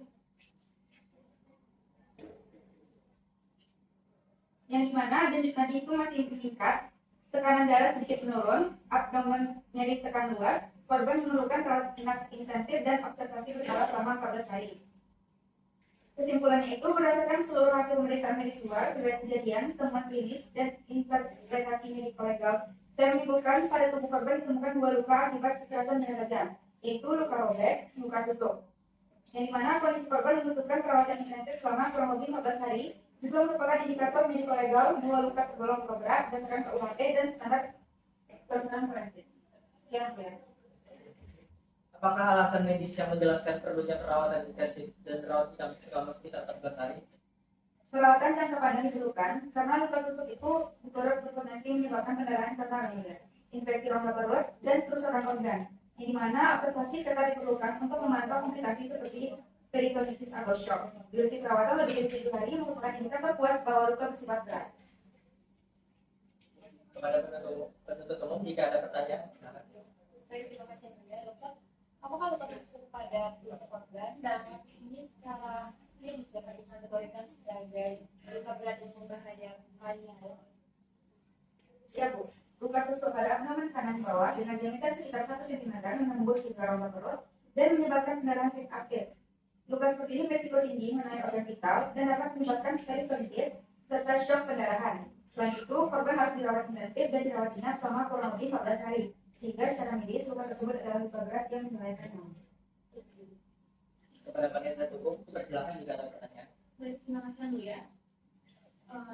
yang dimana denyut nadi itu masih meningkat, tekanan darah sedikit menurun, abdomen nyeri tekan luas, korban memerlukan perawatan intensif dan observasi berkala selama 14 hari. Kesimpulannya itu berdasarkan seluruh hasil pemeriksaan medis luar, riwayat kejadian, temuan klinis, dan interpretasi mediko-legal, saya menyimpulkan pada tubuh korban ditemukan 2 luka akibat kekerasan benda tajam, yaitu luka robek, luka tusuk. Yang dimana kondisi korban membutuhkan perawatan intensif selama kurang lebih 14 hari, juga merupakan indikator mediko-legal 2 luka tergolong berat berdasarkan KUHP dan standar kedokteran forensik. Sekian ya. Apakah alasan medis yang menjelaskan perlunya perawatan intensif dan rawat inap selama sekitar 14 hari? Perawatan jangka panjang diperlukan karena luka tusuk itu berpotensi menyebabkan pendarahan serta anemia, infeksi rongga perut, dan kerusakan organ. Yang dimana observasi tetap diperlukan untuk memantau komplikasi seperti peritonitis atau shock. Durasi perawatan lebih dari 7 hari merupakan indikator kuat bahwa luka bersifat berat. Kepada penuntut umum jika ada pertanyaan. Baik, terima kasih ya dokter. Apakah luka tusuk pada tubuh korban dan ini secara ini bisa dikategorikan sebagai luka berat yang berbahaya lainnya. Ya Bu, luka tusuk pada abdomen kanan bawah dengan diameter sekitar 1 cm menembus hingga rongga perut dan menyebabkan pendarahan aktif. Luka seperti ini berisiko tinggi mengenai organ vital dan dapat menyebabkan peritonitis serta shock pendarahan. Selain itu, korban harus dirawat intensif dan dirawat inap selama kurang lebih 14 hari. Sehingga secara medis luka tersebut adalah luka berat yang membahayakan nyawa. Kepada penasihat hukum, persilakan jika ada pertanyaan. Baik, terima kasih dulu ya.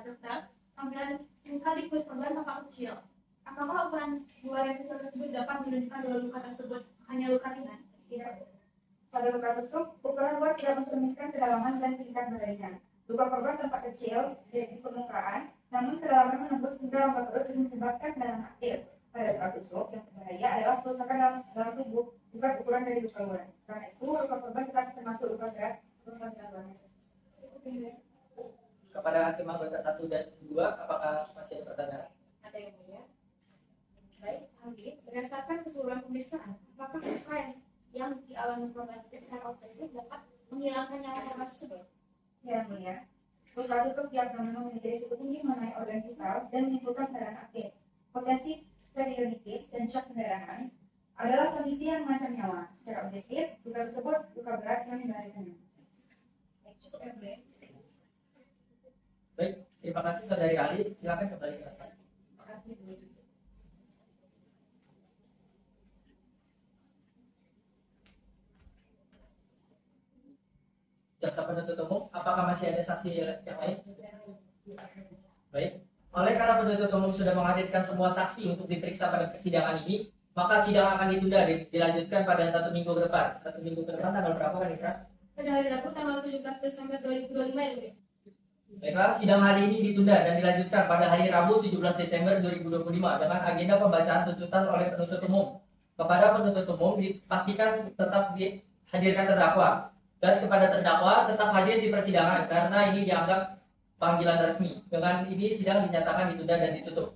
Dokter, tampilan luka di kulit korban tampak kecil. Apakah ukuran luar yang kecil tersebut dapat menunjukkan bahwa luka tersebut hanya luka ringan? Tidak. Pada luka tusuk, ukuran luar tidak mencerminkan kedalaman dan tingkat bahayanya. Luka korban tampak kecil di permukaan, namun kedalaman menembus hingga rongga perut dan menyebabkan pendarahan aktif. Pada luka tusuk, yang berbahaya adalah kerusakan dalam tubuh, bukan ukuran dari luka luar. Karena itu, luka korban tetap termasuk luka berat, luka berat. Kepada hakim anggota 1 dan 2, apakah masih ada pertanyaan? Ada yang mulia. Baik, Aldi, berdasarkan keseluruhan pemeriksaan, apakah luka yang dialami korban itu secara objektif dapat menghilangkan nyawa korban tersebut? Ya, mulia. Luka tusuk di abdomen memiliki risiko tinggi mengenai organ vital dan menimbulkan pendarahan aktif. Potensi perioditis dan shock pendarahan adalah kondisi yang mengancam nyawa. Secara objektif, luka tersebut luka berat yang membahayakan nyawa. Cukup ya, boleh. Baik, terima kasih Saudari Ali. Silakan kembali ke tempat. Terima kasih, Bu. Jaksa penuntut umum, apakah masih ada saksi yang lain? Baik, oleh karena penuntut umum sudah menghadirkan semua saksi untuk diperiksa pada persidangan ini, maka sidang akan ditunda dilanjutkan pada 1 minggu ke depan. 1 minggu ke depan tanggal berapa kan Ikra? Pada hari Rabu tanggal 17 Desember 2025 ya, Bu. Baiklah, sidang hari ini ditunda dan dilanjutkan pada hari Rabu 17 Desember 2025 dengan agenda pembacaan tuntutan oleh penuntut umum. Kepada penuntut umum dipastikan tetap dihadirkan terdakwa dan kepada terdakwa tetap hadir di persidangan karena ini dianggap panggilan resmi. Dengan ini sidang dinyatakan ditunda dan ditutup.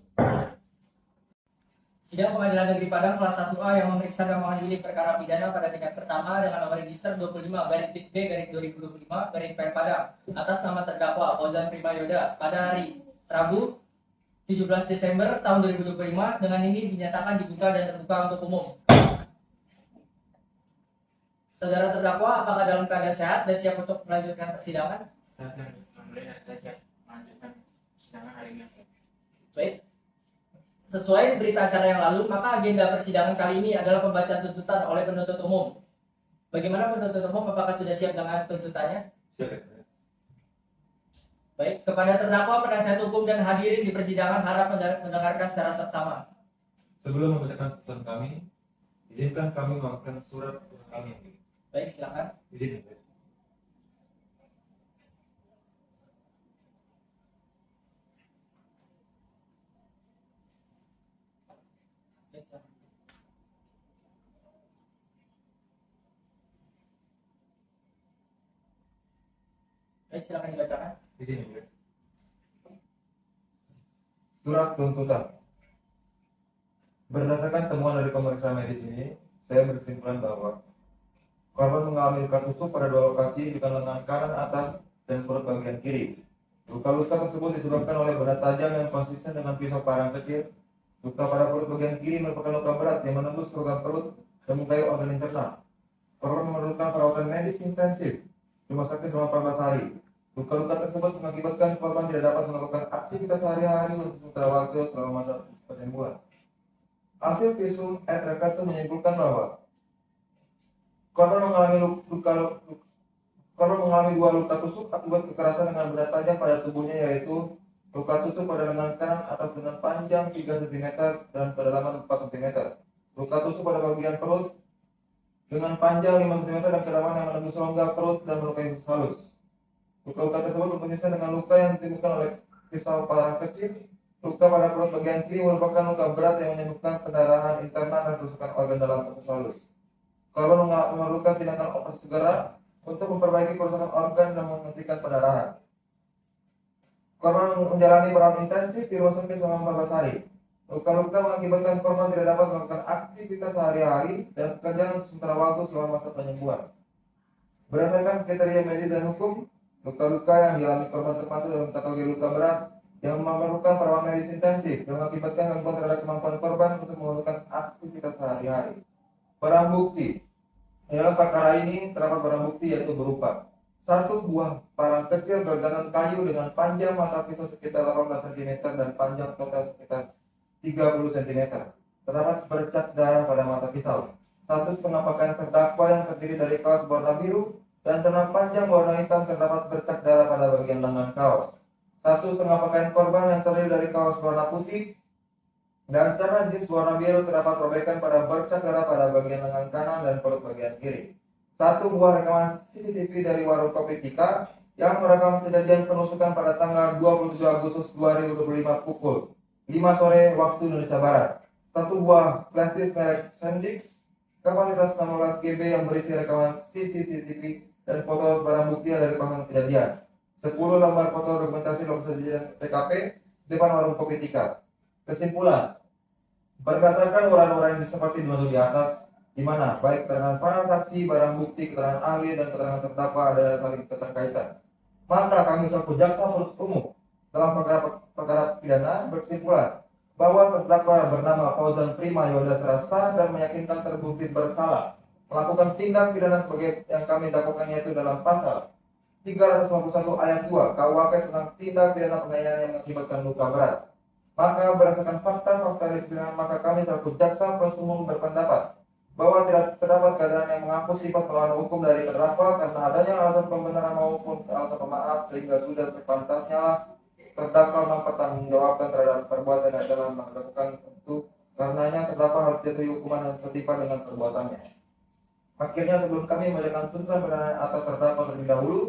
Sidang Pengadilan Negeri Padang kelas 1A yang memeriksa dan mengadili perkara pidana pada tingkat pertama dengan nomor register 25/B/2025 Padang atas nama terdakwa Fauzan Primayoda pada hari Rabu 17 Desember tahun 2025 dengan ini dinyatakan dibuka dan terbuka untuk umum. Saudara terdakwa, apakah dalam keadaan sehat dan siap untuk melanjutkan persidangan? Saya siap melanjutkan persidangan hari ini. Baik. Sesuai berita acara yang lalu, maka agenda persidangan kali ini adalah pembacaan tuntutan oleh penuntut umum. Bagaimana penuntut umum? Apakah sudah siap dengan tuntutannya? Siap. Baik, kepada terdakwa, penasihat hukum dan hadirin di persidangan harap mendengarkan secara seksama. Sebelum membacakan tuntutan kami, izinkan kami melakukan surat tuntutan kami. Baik, silakan. Izin. Baik, silakan dibacakan. Izin. Surat tuntutan. Berdasarkan temuan dari pemeriksaan medis ini, saya berkesimpulan bahwa korban mengalami luka tusuk pada 2 lokasi dengan lengan kanan atas dan perut bagian kiri. Luka-luka tersebut disebabkan oleh benda tajam yang konsisten dengan pisau parang kecil. Luka pada perut bagian kiri merupakan luka berat yang menembus rongga perut dan melukai organ internal. Korban memerlukan perawatan medis intensif di rumah sakit selama 14 hari. Luka-luka tersebut mengakibatkan korban tidak dapat melakukan aktivitas sehari-hari untuk sementara waktu selama masa penyembuhan. Hasil visum et repertum menyimpulkan bahwa korban mengalami 2 luka tusuk akibat kekerasan dengan benda tajam pada tubuhnya, yaitu luka tusuk pada lengan kanan atas dengan panjang 3 cm dan kedalaman 4 cm. Luka tusuk pada bagian perut dengan panjang 5 cm dan kedalaman yang menembus rongga perut dan melukai usus halus. Luka-luka tersebut berkonsisten dengan luka yang ditimbulkan oleh pisau parang kecil. Luka pada perut bagian kiri merupakan luka berat yang menyebabkan pendarahan internal dan kerusakan organ dalam usus halus. Korban memerlukan tindakan operasi segera untuk memperbaiki kerusakan organ dan menghentikan pendarahan. Korban menjalani perawatan intensif di rumah sakit selama 14 hari. Luka-luka mengakibatkan korban tidak dapat melakukan aktivitas sehari-hari dan pekerjaan sementara waktu selama masa penyembuhan. Berdasarkan kriteria medis dan hukum, Luka-luka yang dialami korban termasuk dalam kategori luka berat yang memerlukan perawatan medis intensif yang mengakibatkan gangguan terhadap kemampuan korban untuk melakukan aktivitas sehari-hari. Barang bukti. Dalam perkara ini terdapat barang bukti yaitu berupa satu buah parang kecil bergangan kayu dengan panjang mata pisau sekitar 18 cm dan panjang total sekitar 30 cm. Terdapat bercak darah pada mata pisau. Satu setengah pakaian terdakwa yang terdiri dari kaos warna biru dan celana panjang warna hitam terdapat bercak darah pada bagian lengan kaos. Satu setengah pakaian korban yang terdiri dari kaos warna putih dan celana jeans warna biru terdapat robekan pada bercak darah pada bagian lengan kanan dan perut bagian kiri. Satu buah rekaman CCTV dari warung kopi Tika yang merekam kejadian penusukan pada tanggal 27 Agustus 2025 pukul 5 sore waktu Indonesia Barat. Satu buah flash disk merek Sendix kapasitas 16 GB yang berisi rekaman CCTV dan foto barang bukti dari kawasan kejadian. 10 lembar foto dokumentasi lokasi kejadian TKP depan warung kopi Tika. Kesimpulan, berdasarkan uraian-uraian seperti dimaksud di atas, di mana baik keterangan para saksi, barang bukti, keterangan ahli, dan keterangan terdakwa ada saling keterkaitan, maka kami selaku jaksa penuntut umum dalam perkara pidana berkesimpulan bahwa terdakwa bernama Fauzan Prima Yoda secara sah dan meyakinkan terbukti bersalah melakukan tindak pidana sebagai yang kami dakwakan yaitu dalam pasal 351 ayat 2 KUHP tentang tindak pidana penganiayaan yang mengakibatkan luka berat. Maka berdasarkan fakta-fakta di persidangan, maka kami selaku jaksa penuntut umum berpendapat bahwa tidak terdapat keadaan yang menghapus sifat melawan hukum dari terdakwa karena adanya alasan pembenaran maupun alasan pemaaf sehingga sudah sepantasnya lah terdakwa mempertanggungjawabkan terhadap perbuatan yang telah melakukan itu, karenanya terdakwa harus jatuhi hukuman yang setimpal dengan perbuatannya. Akhirnya sebelum kami membacakan tuntutan pidana atas terdakwa terlebih dahulu,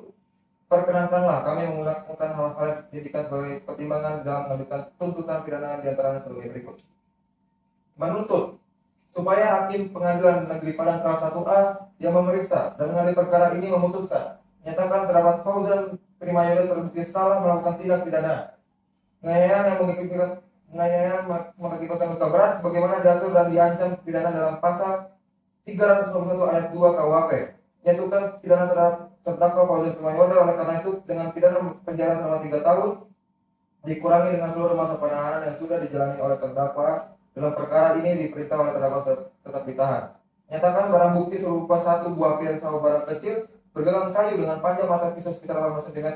perkenankanlah kami menggunakan hal-hal yang dijadikan sebagai pertimbangan dalam mengajukan tuntutan pidana di antaranya sebagai berikut. Menuntut supaya Hakim Pengadilan Negeri Padang Kelas 1A yang memeriksa dan mengadili perkara ini memutuskan menyatakan terdapat Fauzan Prima Yoda terbukti salah melakukan tindak pidana penganiayaan yang mengakibatkan luka berat sebagaimana diatur dan diancam pidana dalam pasal 351 ayat 2 KUHP. Menyatukan pidana terhadap terdakwa Fauzan Prima Yoda oleh karena itu dengan pidana penjara selama 3 tahun dikurangi dengan seluruh masa penahanan yang sudah dijalani oleh terdakwa dalam perkara ini diperintah oleh terdakwa tetap ditahan. Nyatakan barang bukti berupa satu buah pisau barang kecil bergangan kayu dengan panjang mata pisau sekitar 18 cm,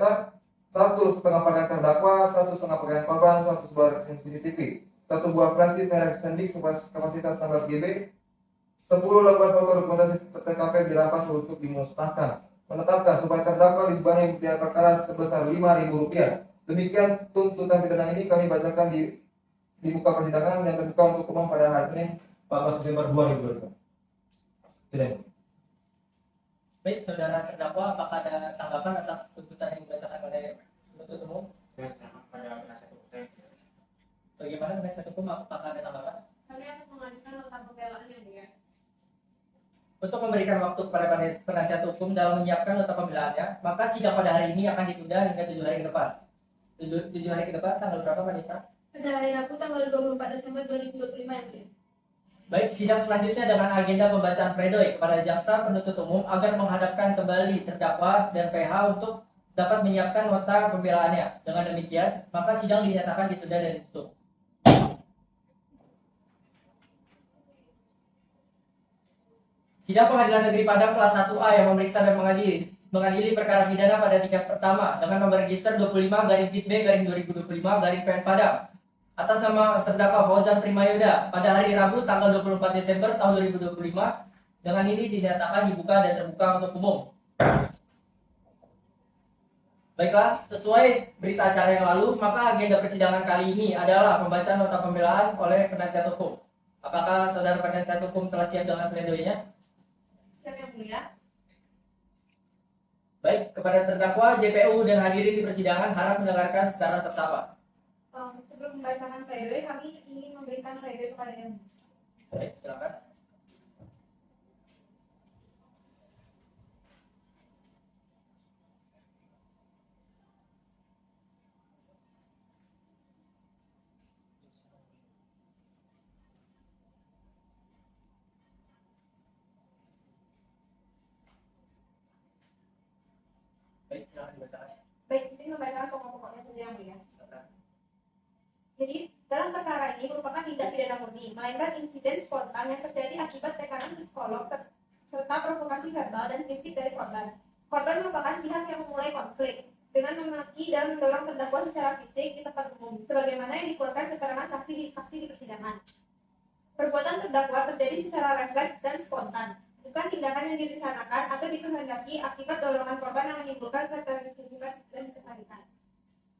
satu setengah pakaian terdakwa, satu setengah pakaian korban, satu buah CCTV, satu buah plastik merek Sendix kapasitas 16 GB, 10 lembar foto dokumentasi TKP dirampas untuk dimusnahkan. Menetapkan supaya terdakwa dibebani biaya perkara sebesar Rp5.000. Demikian tuntutan pidana ini kami bacakan di muka persidangan yang terbuka untuk umum pada hari Senin 14 September 2020. Sidang. Baik, saudara terdakwa, apakah ada tanggapan atas tuntutan yang dibacakan oleh penuntut umum? Saya serahkan pada penasihat hukum saya. Bagaimana penasihat hukum, apakah ada tanggapan? Kami akan mengajukan nota pembelaan yang dia. Untuk memberikan waktu kepada penasihat hukum dalam menyiapkan nota pembelaannya, maka sidang pada hari ini akan ditunda hingga 7 hari ke depan. 7 hari ke depan, tanggal berapa Pak Dita? Pada hari Rabu tanggal 24 Desember 2025 yang mulia. Baik, sidang selanjutnya dengan agenda pembacaan pledoi kepada jaksa penuntut umum agar menghadapkan kembali terdakwa dan PH untuk dapat menyiapkan nota pembelaannya. Dengan demikian, maka sidang dinyatakan ditunda dan ditutup. Sidang Pengadilan Negeri Padang Kelas 1A yang memeriksa dan mengadili perkara pidana pada tingkat pertama dengan nomor register 25/PIT-B/2025/PN Padang atas nama terdakwa Fauzan Prima Yoda pada hari Rabu tanggal 24 Desember tahun 2025 dengan ini dinyatakan dibuka dan terbuka untuk umum. Baiklah, sesuai berita acara yang lalu, maka agenda persidangan kali ini adalah pembacaan nota pembelaan oleh penasihat hukum. Apakah saudara penasihat hukum telah siap dengan pledoinya? Siap yang mulia. Baik, kepada terdakwa, JPU dan hadirin di persidangan harap mendengarkan secara seksama. Sebelum membacakan pledoi, kami ingin memberikan pledoi kepada yang. Baik, silakan. Baik, Silakan dibacakan. Baik, izin membacakan pokok-pokoknya saja yang mulia. Jadi, dalam perkara ini merupakan tindak pidana murni, melainkan insiden spontan yang terjadi akibat tekanan psikolog serta provokasi verbal dan fisik dari korban. Korban merupakan pihak yang memulai konflik dengan memaki dan mendorong terdakwa secara fisik di tempat umum, sebagaimana yang dikeluarkan keterangan saksi di persidangan. Perbuatan terdakwa terjadi secara refleks dan spontan, bukan tindakan yang direncanakan atau dikehendaki akibat dorongan korban yang menimbulkan keterikatan dan ketarikan.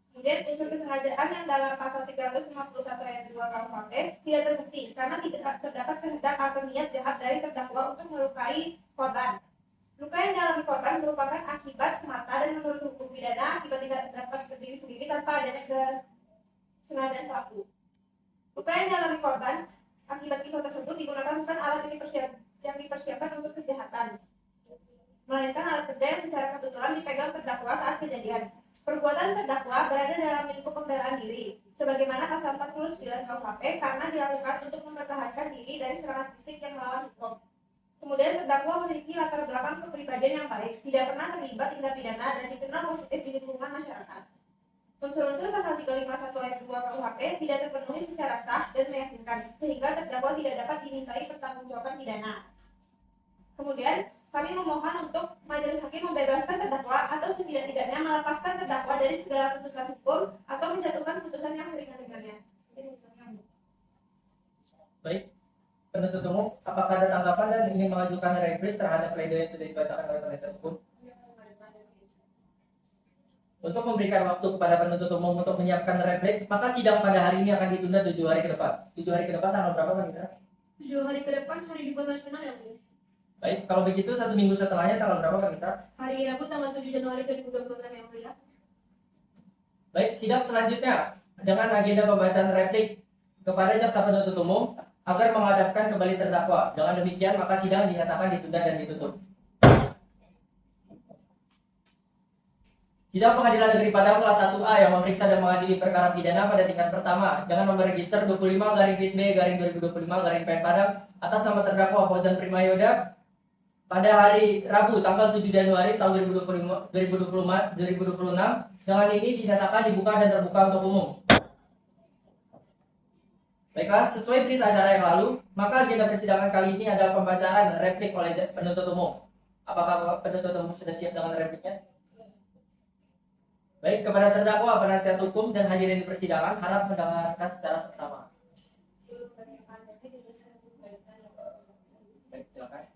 Kemudian unsur kesengajaan yang dalam pasal 351 ayat 2 KUHP tidak terbukti karena tidak terdapat kehendak atau niat jahat dari terdakwa untuk melukai korban. Luka yang dialami korban merupakan akibat semata dan menurut hukum pidana akibat tidak dapat berdiri sendiri tanpa adanya kesengajaan pelaku. Luka yang dialami korban akibat pisau tersebut digunakan bukan alat yang dipersiapkan untuk kejahatan, melainkan alat kerja yang secara kebetulan dipegang terdakwa saat kejadian. Perbuatan terdakwa berada dalam lingkup pembelaan diri, sebagaimana pasal 49 KUHP karena dilakukan untuk mempertahankan diri dari serangan fisik yang melawan hukum. Kemudian terdakwa memiliki latar belakang kepribadian yang baik, tidak pernah terlibat tindak pidana dan dikenal positif di lingkungan masyarakat. Unsur-unsur pasal 351 ayat 2 KUHP tidak terpenuhi secara sah dan meyakinkan, sehingga terdakwa tidak dapat dimintai pertanggungjawaban pidana. Kemudian, kami memohon untuk majelis hakim membebaskan terdakwa atau setidak-tidaknya melepaskan terdakwa dari segala tuntutan hukum atau menjatuhkan putusan yang seringan-ringannya. Baik, penuntut umum, apakah ada tanggapan dan ingin mengajukan replik terhadap pledoi yang sudah dibacakan oleh penasihat hukum? Untuk memberikan waktu kepada penuntut umum untuk menyiapkan replik, maka sidang pada hari ini akan ditunda 7 hari ke depan. 7 hari ke depan tanggal berapa, Pak Indra? 7 hari ke depan hari libur nasional ya, Bu? Baik, kalau begitu 1 minggu setelahnya tanggal berapa, Pak Indra? Hari Rabu tanggal 7 Januari 2026 yang mulia. Baik, sidang selanjutnya dengan agenda pembacaan replik kepada jaksa penuntut umum agar menghadapkan kembali terdakwa. Dengan demikian, maka sidang dinyatakan ditunda dan ditutup. Sidang Pengadilan Negeri Padang kelas 1A yang memeriksa dan mengadili perkara pidana pada tingkat pertama dengan nomor register 25/B/2025/PN Padang atas nama terdakwa Fauzan Primayoda pada hari Rabu tanggal 7 Januari tahun 2026 dengan ini dinyatakan dibuka dan terbuka untuk umum. Baiklah, sesuai berita acara yang lalu, maka agenda persidangan kali ini adalah pembacaan replik oleh penuntut umum. Apakah penuntut umum sudah siap dengan repliknya? Baik, kepada terdakwa, penasihat hukum, dan hadirin di persidangan, harap mendengarkan secara seksama. Baik, silakan.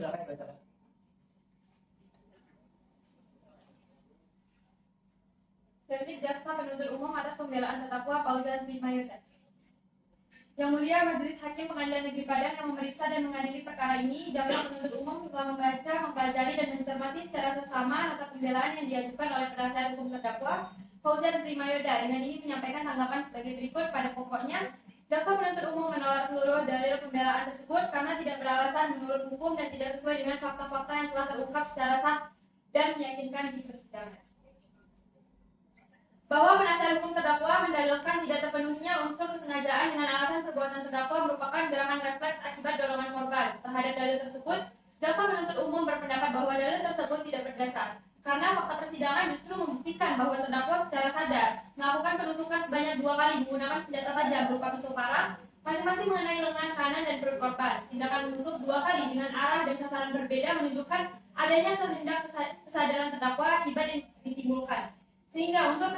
Silakan dibacakan. Replik jaksa penuntut umum atas pembelaan terdakwa Fauzan Primayoda. Yang mulia Majelis Hakim Pengadilan Negeri Padang yang memeriksa dan mengadili perkara ini, jaksa penuntut umum setelah membaca, mempelajari dan mencermati secara seksama nota pembelaan yang diajukan oleh penasihat hukum terdakwa Fauzan Primayoda dengan ini menyampaikan tanggapan sebagai berikut. Pada pokoknya, jaksa penuntut umum menolak seluruh dalil pembelaan tersebut karena tidak beralasan menurut hukum dan tidak sesuai dengan fakta-fakta yang telah terungkap secara sah dan meyakinkan di persidangan. Bahwa penasihat hukum terdakwa mendalilkan tidak terpenuhinya unsur kesengajaan dengan alasan perbuatan terdakwa merupakan gerakan refleks akibat dorongan korban. Terhadap dalil tersebut, jaksa penuntut umum berpendapat bahwa dalil tersebut tidak berdasar karena fakta persidangan justru membuktikan bahwa terdakwa secara sadar melakukan penusukan sebanyak 2 kali menggunakan senjata tajam berupa pisau parang, masing-masing mengenai lengan kanan dan perut korban. Tindakan menusuk 2 kali dengan arah dan sasaran berbeda menunjukkan adanya kehendak kesadaran terdakwa akibat yang ditimbulkan. Sehingga unsur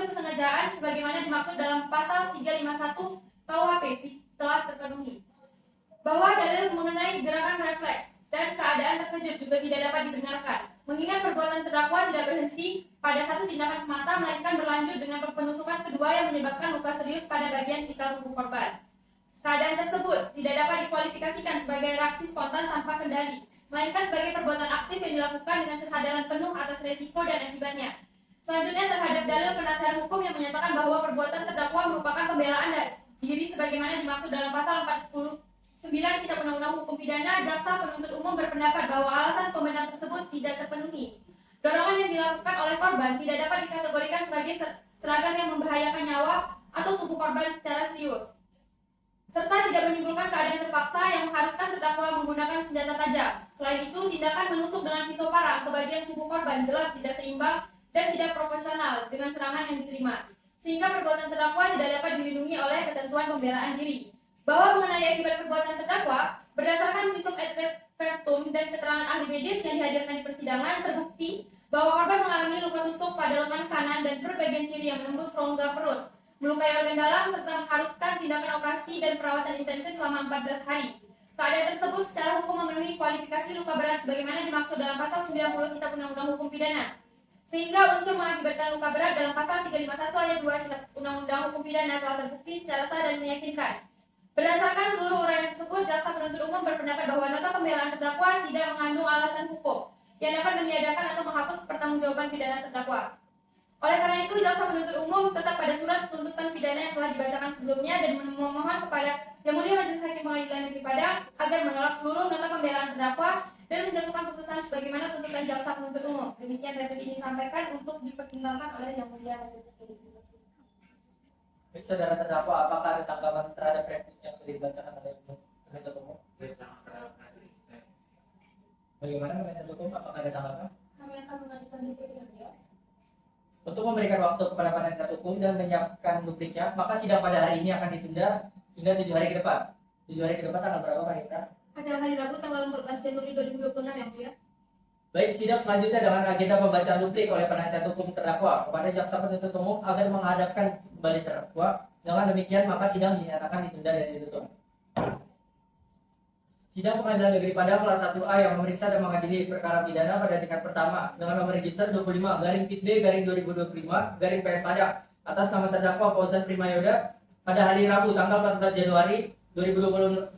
kesengajaan sebagaimana dimaksud dalam pasal 351 KUHP telah terpenuhi. Bahwa dalil mengenai gerakan refleks dan keadaan terkejut juga tidak dapat dibenarkan, mengingat perbuatan terdakwa tidak berhenti pada satu tindakan semata, melainkan berlanjut dengan penusukan kedua yang menyebabkan luka serius pada bagian vital tubuh korban. Keadaan tersebut tidak dapat dikualifikasikan sebagai reaksi spontan tanpa kendali, melainkan sebagai perbuatan aktif yang dilakukan dengan kesadaran penuh atas resiko dan akibatnya. Selanjutnya terhadap dalil penasihat hukum yang menyatakan bahwa perbuatan terdakwa merupakan pembelaan diri sebagaimana dimaksud dalam pasal 49 Kitab Undang-Undang Hukum Pidana, jaksa penuntut umum berpendapat bahwa alasan pembelaan tersebut tidak terpenuhi. Dorongan yang dilakukan oleh korban tidak dapat dikategorikan sebagai seragam yang membahayakan nyawa atau tubuh korban secara serius, serta tidak menimbulkan keadaan terpaksa yang mengharuskan terdakwa menggunakan senjata tajam. Selain itu, tindakan menusuk dengan pisau parang ke bagian tubuh korban jelas tidak seimbang dan tidak proporsional dengan serangan yang diterima, sehingga perbuatan terdakwa tidak dapat dilindungi oleh ketentuan pembelaan diri. Bahwa mengenai akibat perbuatan terdakwa, berdasarkan visum et repertum dan keterangan ahli medis yang dihadirkan di persidangan, terbukti bahwa korban mengalami luka tusuk pada lengan kanan dan bagian kiri yang menembus rongga perut, melukai organ dalam, serta mengharuskan tindakan operasi dan perawatan intensif selama 14 hari. Keadaan tersebut secara hukum memenuhi kualifikasi luka berat sebagaimana dimaksud dalam pasal 90 Kitab Undang-Undang Hukum Pidana. Sehingga unsur mengakibatkan luka berat dalam pasal 351 ayat 2 Kitab Undang-Undang Hukum Pidana telah terbukti secara sah dan meyakinkan. Berdasarkan seluruh uraian tersebut, jaksa penuntut umum berpendapat bahwa nota pembelaan terdakwa tidak mengandung alasan hukum yang dapat meniadakan atau menghapus pertanggungjawaban pidana terdakwa. Oleh karena itu, jaksa penuntut umum tetap pada surat tuntutan pidana yang telah dibacakan sebelumnya dan memohon kepada Yang Mulia Majelis Hakim Pengadilan Negeri Padang agar menolak seluruh nota pembelaan terdakwa dan menjatuhkan putusan sebagaimana tuntutan jaksa penuntut umum. Demikian replik ini disampaikan untuk dipertimbangkan oleh Yang Mulia Majelis Hakim. Baik, saudara terdakwa, apakah ada tanggapan terhadap replik yang sudah dibacakan oleh penuntut umum? Saya sangat berharap nanti. Bagaimana penasihat hukum? Apakah ada tanggapan? Kami akan mengajukan diri ya. Untuk memberikan waktu kepada penasihat hukum dan menyiapkan buktinya, maka sidang pada hari ini akan ditunda hingga 7 hari ke depan. 7 hari ke depan tanggal berapa, Pak Rita? Pada hari Rabu tanggal 14 Januari 2026 yang mulia. Baik, sidang selanjutnya dengan agenda pembacaan duplik oleh penasihat hukum terdakwa kepada jaksa penuntut umum agar menghadapkan kembali terdakwa. Dengan demikian, maka sidang dinyatakan ditunda dan ditutup. Sidang Pengadilan Negeri Padang kelas 1A yang memeriksa dan mengadili perkara pidana pada tingkat pertama dengan nomor register 25/PIT-2025-PN Padang atas nama terdakwa Fauzan Primayoda pada hari Rabu tanggal 14 Januari 2026.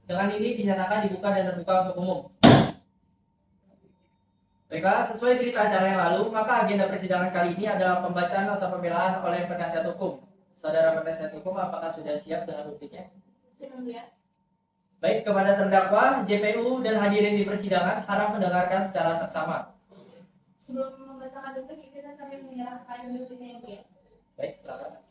Dengan ini dinyatakan dibuka dan terbuka untuk umum. Baiklah, sesuai berita acara yang lalu, maka agenda persidangan kali ini adalah pembacaan nota pembelaan oleh penasihat hukum. Saudara penasihat hukum, apakah sudah siap dengan buktinya? Silakan ya. Baik, kepada terdakwa, JPU, dan hadirin di persidangan harap mendengarkan secara seksama. Sebelum membacakan duplik, kita kami menyerahkan dupliknya ya. Baik, silakan.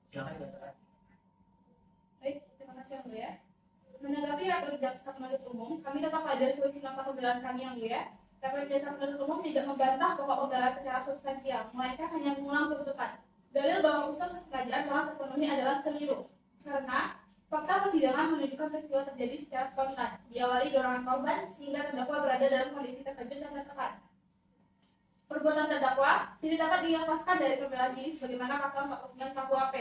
Silakan dibacakan. Baik, terima kasih yang mulia. Menanggapi rapor jaksa penuntut umum, kami tetap pada solusi nota pembelaan kami yang mulia. Rapor jaksa penuntut umum tidak membantah pokok pembelaan secara substansial, melainkan hanya mengulang tuntutan. Dalil bahwa unsur kesengajaan telah terpenuhi adalah keliru, karena fakta persidangan menunjukkan peristiwa terjadi secara spontan, diawali dorongan korban sehingga terdakwa berada dalam kondisi terkejut dan tertekan. Perbuatan terdakwa tidak dapat dilepaskan dari pembelaan diri sebagaimana pasal 49 KUHP.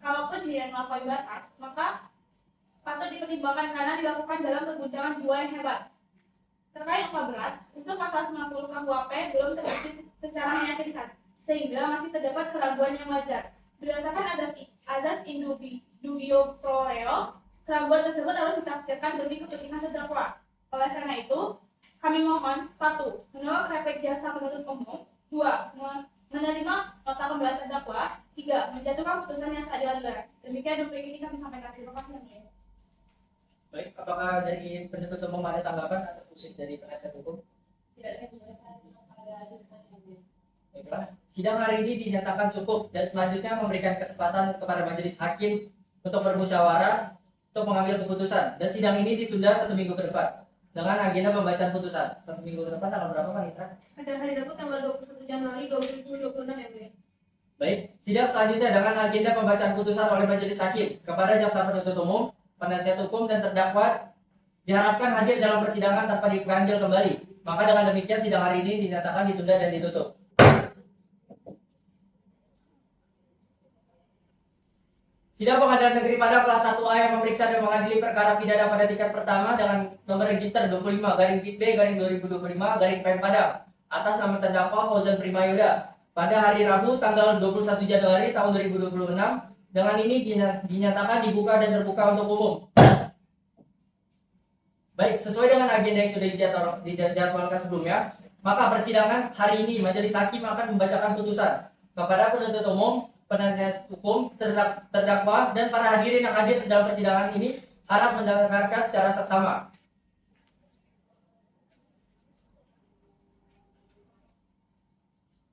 Kalaupun dia melampaui batas, maka patut dipertimbangkan karena dilakukan dalam keguncangan jiwa yang hebat. Terkait luka berat, unsur pasal 90 KUHP belum terbukti secara meyakinkan, sehingga masih terdapat keraguan yang wajar. Berdasarkan azas in dubio pro reo, keraguan tersebut harus ditafsirkan demi kepentingan terdakwa. Oleh karena itu, kami mohon 1. Menolak replik jasa penuntut umum. 2. Menerima nota pembelaan terdakwa. 3. Menjatuhkan putusan yang seadil-adilnya. Demikian duplik ini kami sampaikan. Terima kasih yang mulia. Baik, apakah dari penuntut umum ada tanggapan atas usul dari penasihat hukum? Tidak ada penjelasan pada tuntutan yang mulia. Baiklah, sidang hari ini dinyatakan cukup dan selanjutnya memberikan kesempatan kepada majelis hakim untuk bermusyawarah untuk mengambil keputusan, dan sidang ini ditunda 1 minggu ke depan dengan agenda pembacaan putusan. 1 minggu ke depan tanggal berapa, Pak Nitra? Pada hari Rabu tanggal 21 Januari 2026 yang mulia. Baik, sidang selanjutnya dengan agenda pembacaan putusan oleh majelis hakim kepada jaksa penuntut umum, penasihat hukum, dan terdakwa diharapkan hadir dalam persidangan tanpa dipanggil kembali. Maka dengan demikian sidang hari ini dinyatakan ditunda dan ditutup. Sidang Pengadilan Negeri Padang kelas 1A yang memeriksa dan mengadili perkara pidana pada tingkat pertama dengan nomor register 25/PIT-2025-PN Padang atas nama terdakwa Fauzan Primayoda pada hari Rabu tanggal 21 Januari tahun 2026. Dengan ini dinyatakan dibuka dan terbuka untuk umum. Baik, sesuai dengan agenda yang sudah dijadwalkan sebelumnya, Maka persidangan hari ini majelis hakim akan membacakan putusan kepada penuntut umum, penasihat hukum, terdakwa, dan para hadirin yang hadir dalam persidangan ini harap mendengarkan secara seksama.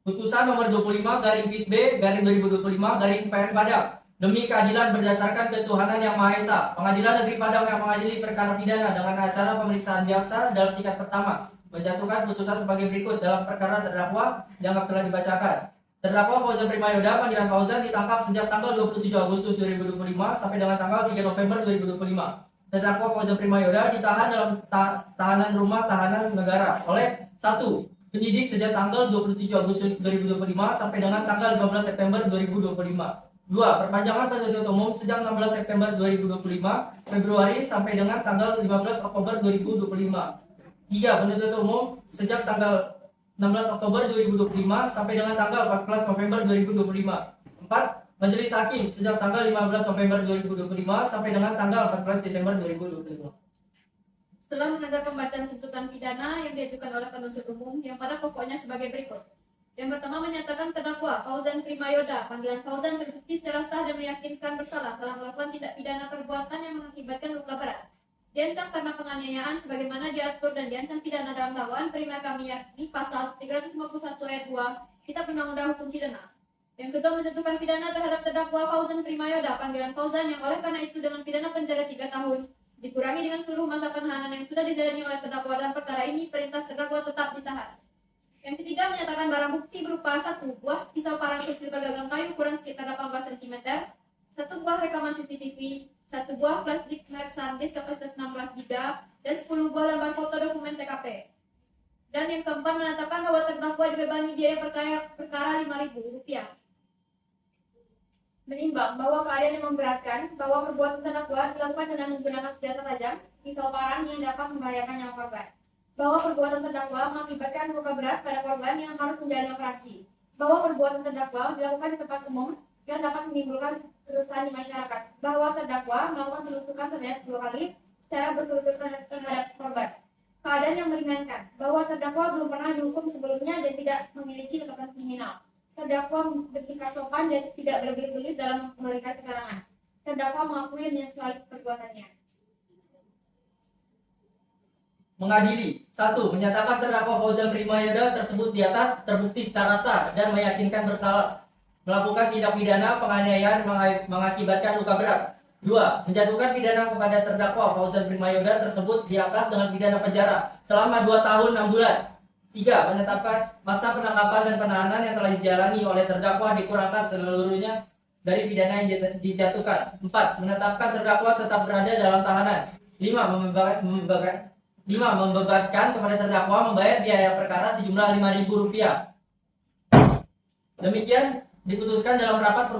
Putusan nomor 25 garing Pit B garing 2025 garing PN Padang. Demi keadilan berdasarkan ketuhanan yang Maha Esa, Pengadilan Negeri Padang yang mengadili perkara pidana dengan acara pemeriksaan jaksa dalam tingkat pertama menjatuhkan putusan sebagai berikut dalam perkara terdakwa yang telah dibacakan. Terdakwa Fauzan Primayoda panggilan Fauzan ditangkap sejak tanggal 27 Agustus 2025 sampai dengan tanggal 3 November 2025. Terdakwa Fauzan Primayoda ditahan dalam tahanan rumah tahanan negara oleh 1. Penyidik sejak tanggal 27 Agustus 2025 sampai dengan tanggal 15 September 2025. 2. Perpanjangan penuntut umum sejak 16 September 2025 Februari sampai dengan tanggal 15 Oktober 2025. 3. Penuntut umum sejak tanggal 16 Oktober 2025 sampai dengan tanggal 14 November 2025. 4. Majelis hakim sejak tanggal 15 November 2025 sampai dengan tanggal 14 Desember 2025. Setelah mendengar pembacaan tuntutan pidana yang diajukan oleh penuntut umum yang pada pokoknya sebagai berikut. Yang pertama menyatakan terdakwa Fauzan Primayoda, panggilan Fauzan terbukti secara sah dan meyakinkan bersalah telah melakukan tindak pidana perbuatan yang mengakibatkan luka berat. Diancam karena penganiayaan sebagaimana diatur dan diancam pidana dalam dakwaan primer kami yakni pasal 351 ayat 2 Kitab Undang-Undang Hukum Pidana. Yang kedua menjatuhkan pidana terhadap terdakwa Fauzan Primayoda, panggilan Fauzan yang oleh karena itu dengan pidana penjara 3 tahun dikurangi dengan seluruh masa penahanan yang sudah dijalani oleh terdakwa dalam perkara ini, perintah terdakwa tetap ditahan. Yang ketiga menyatakan barang bukti berupa 1 buah pisau parang kecil bergagang kayu ukuran sekitar 18 cm, 1 buah rekaman CCTV, 1 buah flash disk merek SanDisk kapasitas 16 GB, dan 10 buah lembar foto dokumen TKP. Dan yang keempat menetapkan bahwa terdakwa dibebani biaya perkara Rp5.000. Menimbang bahwa keadaan yang memberatkan bahwa perbuatan terdakwa dilakukan dengan menggunakan senjata tajam, pisau parang yang dapat membahayakan nyawa korban. Bahwa perbuatan terdakwa mengakibatkan luka berat pada korban yang harus menjalani operasi. Bahwa perbuatan terdakwa dilakukan di tempat umum yang dapat menimbulkan keresahan di masyarakat. Bahwa terdakwa melakukan penusukan sebanyak 2 kali secara berturut-turut terhadap korban. Keadaan yang meringankan bahwa terdakwa belum pernah dihukum sebelumnya dan tidak memiliki catatan kriminal. Terdakwa bersikap sopan dan tidak berbelit-belit dalam memberikan keterangan. Terdakwa mengakui dan menyesali perbuatannya. Mengadili. 1. Menyatakan terdakwa Fauzan Primayoda tersebut di atas terbukti secara sah dan meyakinkan bersalah melakukan tindak pidana penganiayaan mengakibatkan luka berat. 2. Menjatuhkan pidana kepada terdakwa Fauzan Primayoda tersebut di atas dengan pidana penjara selama 2 tahun 6 bulan. 3. Menetapkan masa penangkapan dan penahanan yang telah dijalani oleh terdakwa dikurangkan seluruhnya dari pidana yang dijatuhkan. 4. Menetapkan terdakwa tetap berada dalam tahanan. 5. Membebankan kepada terdakwa membayar biaya perkara sejumlah Rp5.000. Demikian diputuskan dalam rapat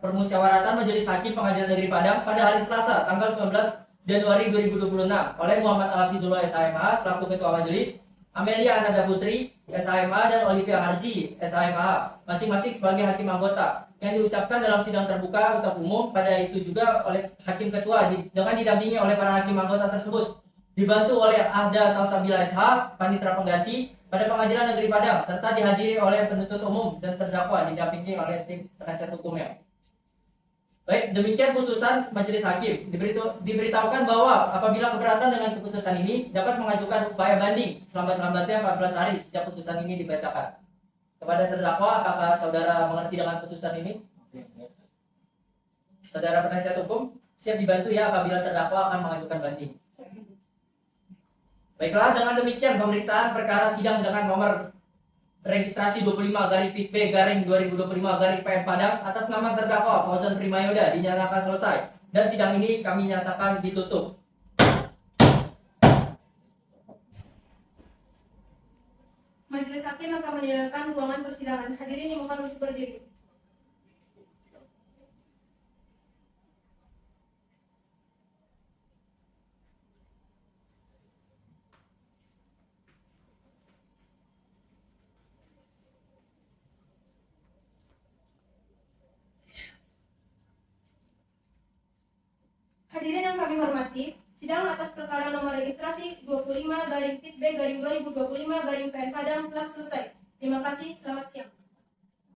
permusyawaratan Majelis Hakim Pengadilan Negeri Padang pada hari Selasa tanggal 19 Januari 2026 oleh Muhammad Al-Hafizullah SHMH selaku Ketua Majelis, Amelia Ananda Putri SHMH dan Olivia Harzi SHMH masing-masing sebagai hakim anggota yang diucapkan dalam sidang terbuka untuk umum pada itu juga oleh Hakim Ketua dengan didampingi oleh para hakim anggota tersebut. Dibantu oleh Ahda Salsabila SH, Panitera Pengganti pada Pengadilan Negeri Padang, serta dihadiri oleh penuntut umum dan terdakwa didampingi oleh tim penasihat hukumnya. Baik, demikian putusan Majelis Hakim. Diberitahukan bahwa apabila keberatan dengan keputusan ini dapat mengajukan upaya banding selambat-lambatnya 14 hari sejak putusan ini dibacakan. Kepada terdakwa, apakah saudara mengerti dengan putusan ini? Saudara penasihat hukum siap dibantu ya apabila terdakwa akan mengajukan banding. Baiklah, dengan demikian pemeriksaan perkara sidang dengan nomor registrasi 25/P/2025/PN Padang atas nama terdakwa Fauzan Primayoda dinyatakan selesai dan sidang ini kami nyatakan ditutup. Majelis Hakim akan meninggalkan ruangan persidangan. Hadirin dimohon untuk berdiri. Hadirin yang kami hormati, Sidang atas perkara nomor registrasi 25/B/2025/PN Padang telah selesai. Terima kasih, selamat siang.